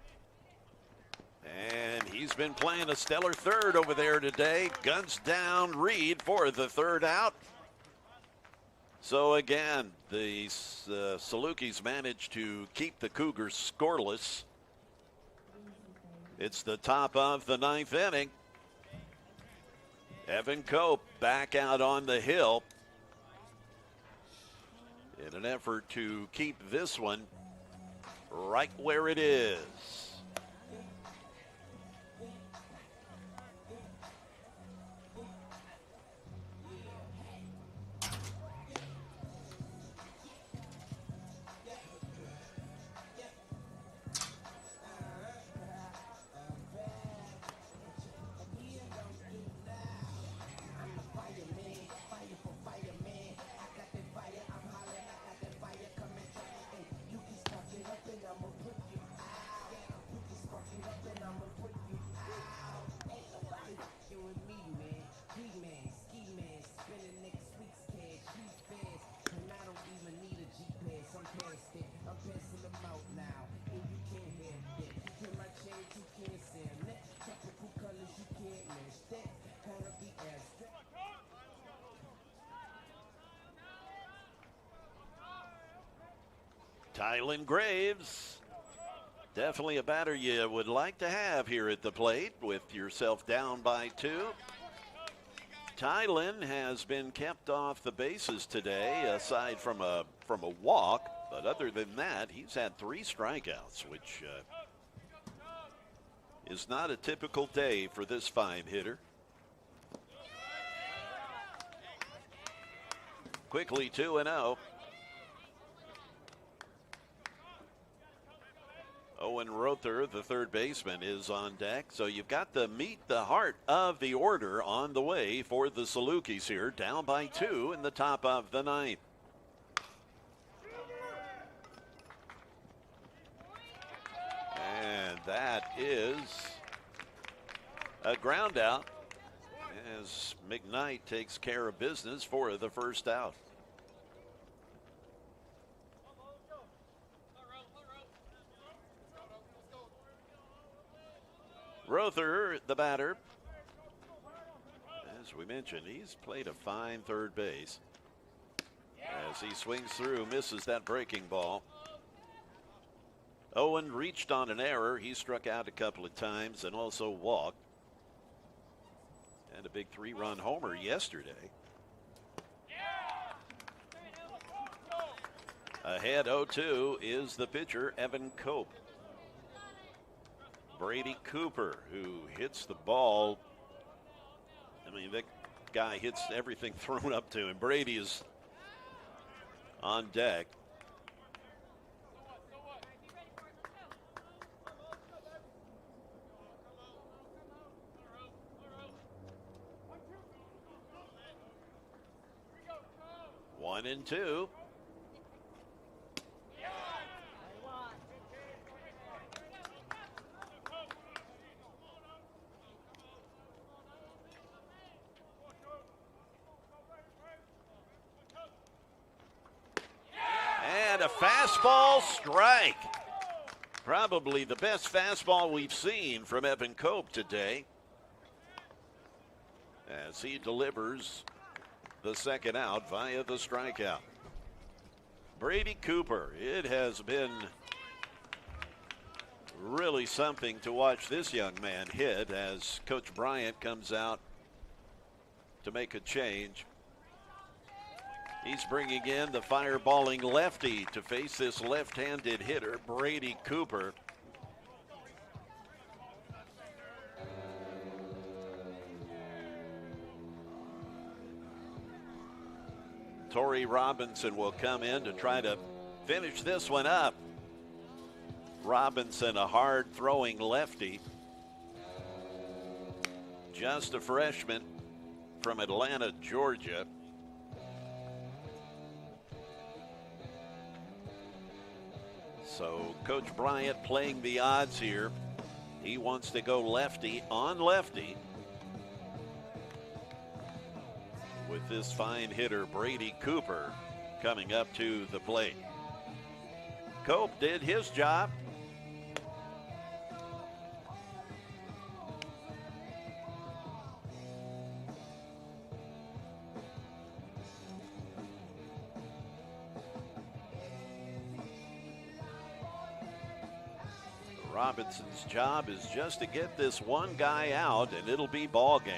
And he's been playing a stellar third over there today. Guns down Reed for the third out. So again, the Salukis managed to keep the Cougars scoreless. It's the top of the ninth inning. Evan Cope back out on the hill in an effort to keep this one right where it is. Tylen Graves, definitely a batter you would like to have here at the plate with yourself down by 2. Tylen has been kept off the bases today, aside from a walk, but other than that, he's had 3 strikeouts, which is not a typical day for this fine hitter. Quickly 2-0. Owen Rother, the third baseman, is on deck. So you've got the meet the heart of the order on the way for the Salukis here, down by 2 in the top of the ninth. And that is a ground out as McKnight takes care of business for the first out. Rother, the batter. As we mentioned, he's played a fine third base. As he swings through, misses that breaking ball. Owen reached on an error. He struck out a couple of times and also walked. And a big 3-run homer yesterday. Ahead 0-2 is the pitcher, Evan Cope. Brady Cooper, who hits the ball. I mean, that guy hits everything thrown up to him. Brady is on deck. One and two. Fastball strike. Probably the best fastball we've seen from Evan Cope today, as he delivers the second out via the strikeout. Brady Cooper, it has been really something to watch this young man hit as Coach Bryant comes out to make a change. He's bringing in the fireballing lefty to face this left-handed hitter, Brady Cooper. Torrey Robinson will come in to try to finish this one up. Robinson, a hard-throwing lefty. Just a freshman from Atlanta, Georgia. So Coach Bryant playing the odds here. He wants to go lefty on lefty with this fine hitter, Brady Cooper, coming up to the plate. Cope did his job. Robinson's job is just to get this one guy out, and it'll be ball game.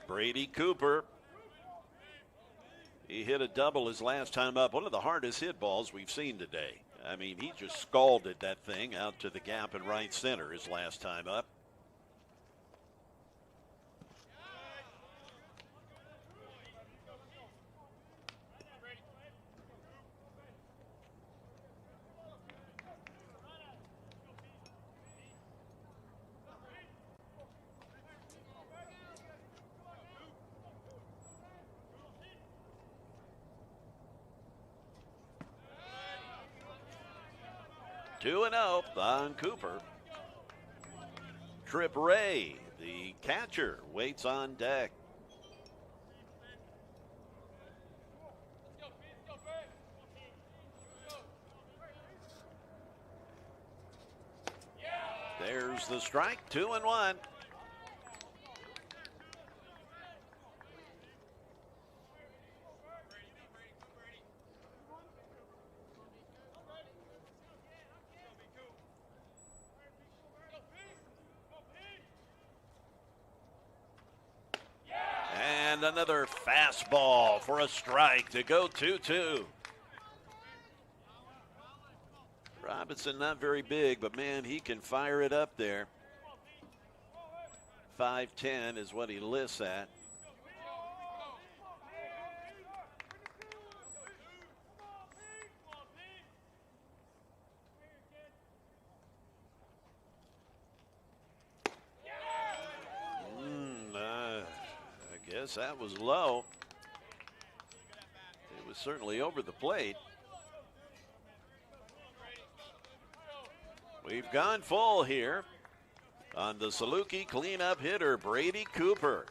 Brady Cooper. He hit a double his last time up. One of the hardest hit balls we've seen today. I mean, he just scalded that thing out to the gap in right center his last time up. Two and 0 on Cooper. Trip Ray, the catcher, waits on deck. There's the strike, 2-1. And another fastball for a strike to go 2-2. Robinson not very big, but man, he can fire it up there. 5'10" is what he lists at. Guess that was low. It was certainly over the plate. We've gone full here on the Saluki cleanup hitter, Brady Cooper.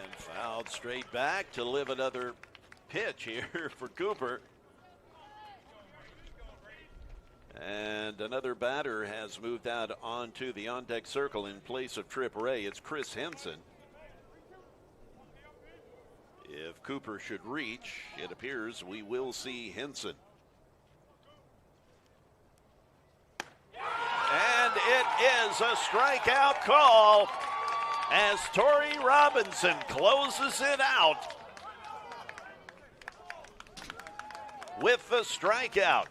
And fouled straight back to live another pitch here for Cooper. And another batter has moved out onto the on-deck circle in place of Trip Ray. It's Chris Henson. If Cooper should reach, it appears we will see Henson. And it is a strikeout call as Torrey Robinson closes it out with the strikeout.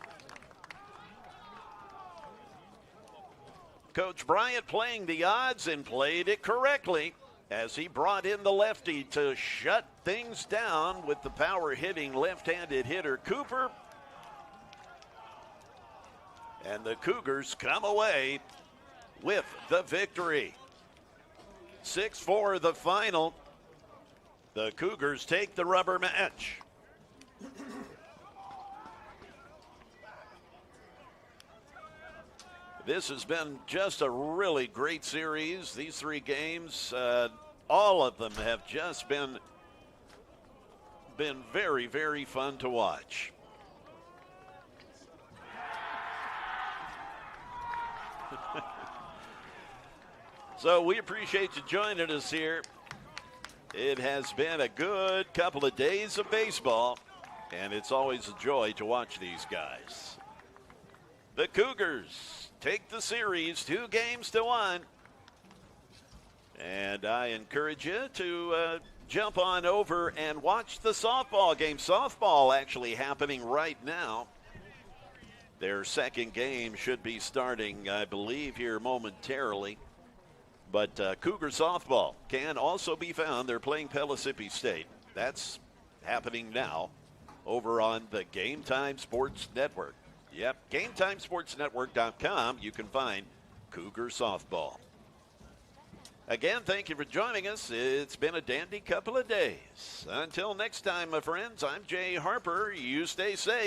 Coach Bryant playing the odds and played it correctly as he brought in the lefty to shut things down with the power-hitting left-handed hitter Cooper. And the Cougars come away with the victory. 6-4 the final. The Cougars take the rubber match. This has been just a really great series. These three games, all of them have just been very, very fun to watch. So we appreciate you joining us here It has been a good couple of days of baseball, and it's always a joy to watch these guys. The Cougars take the series 2-1. And I encourage you to jump on over and watch the softball game. Softball actually happening right now. Their second game should be starting, I believe, here momentarily. But Cougar softball can also be found. They're playing Pellissippi State. That's happening now over on the Game Time Sports Network. Yep, GameTimeSportsNetwork.com. You can find Cougar softball. Again, thank you for joining us. It's been a dandy couple of days. Until next time, my friends, I'm Jay Harper. You stay safe.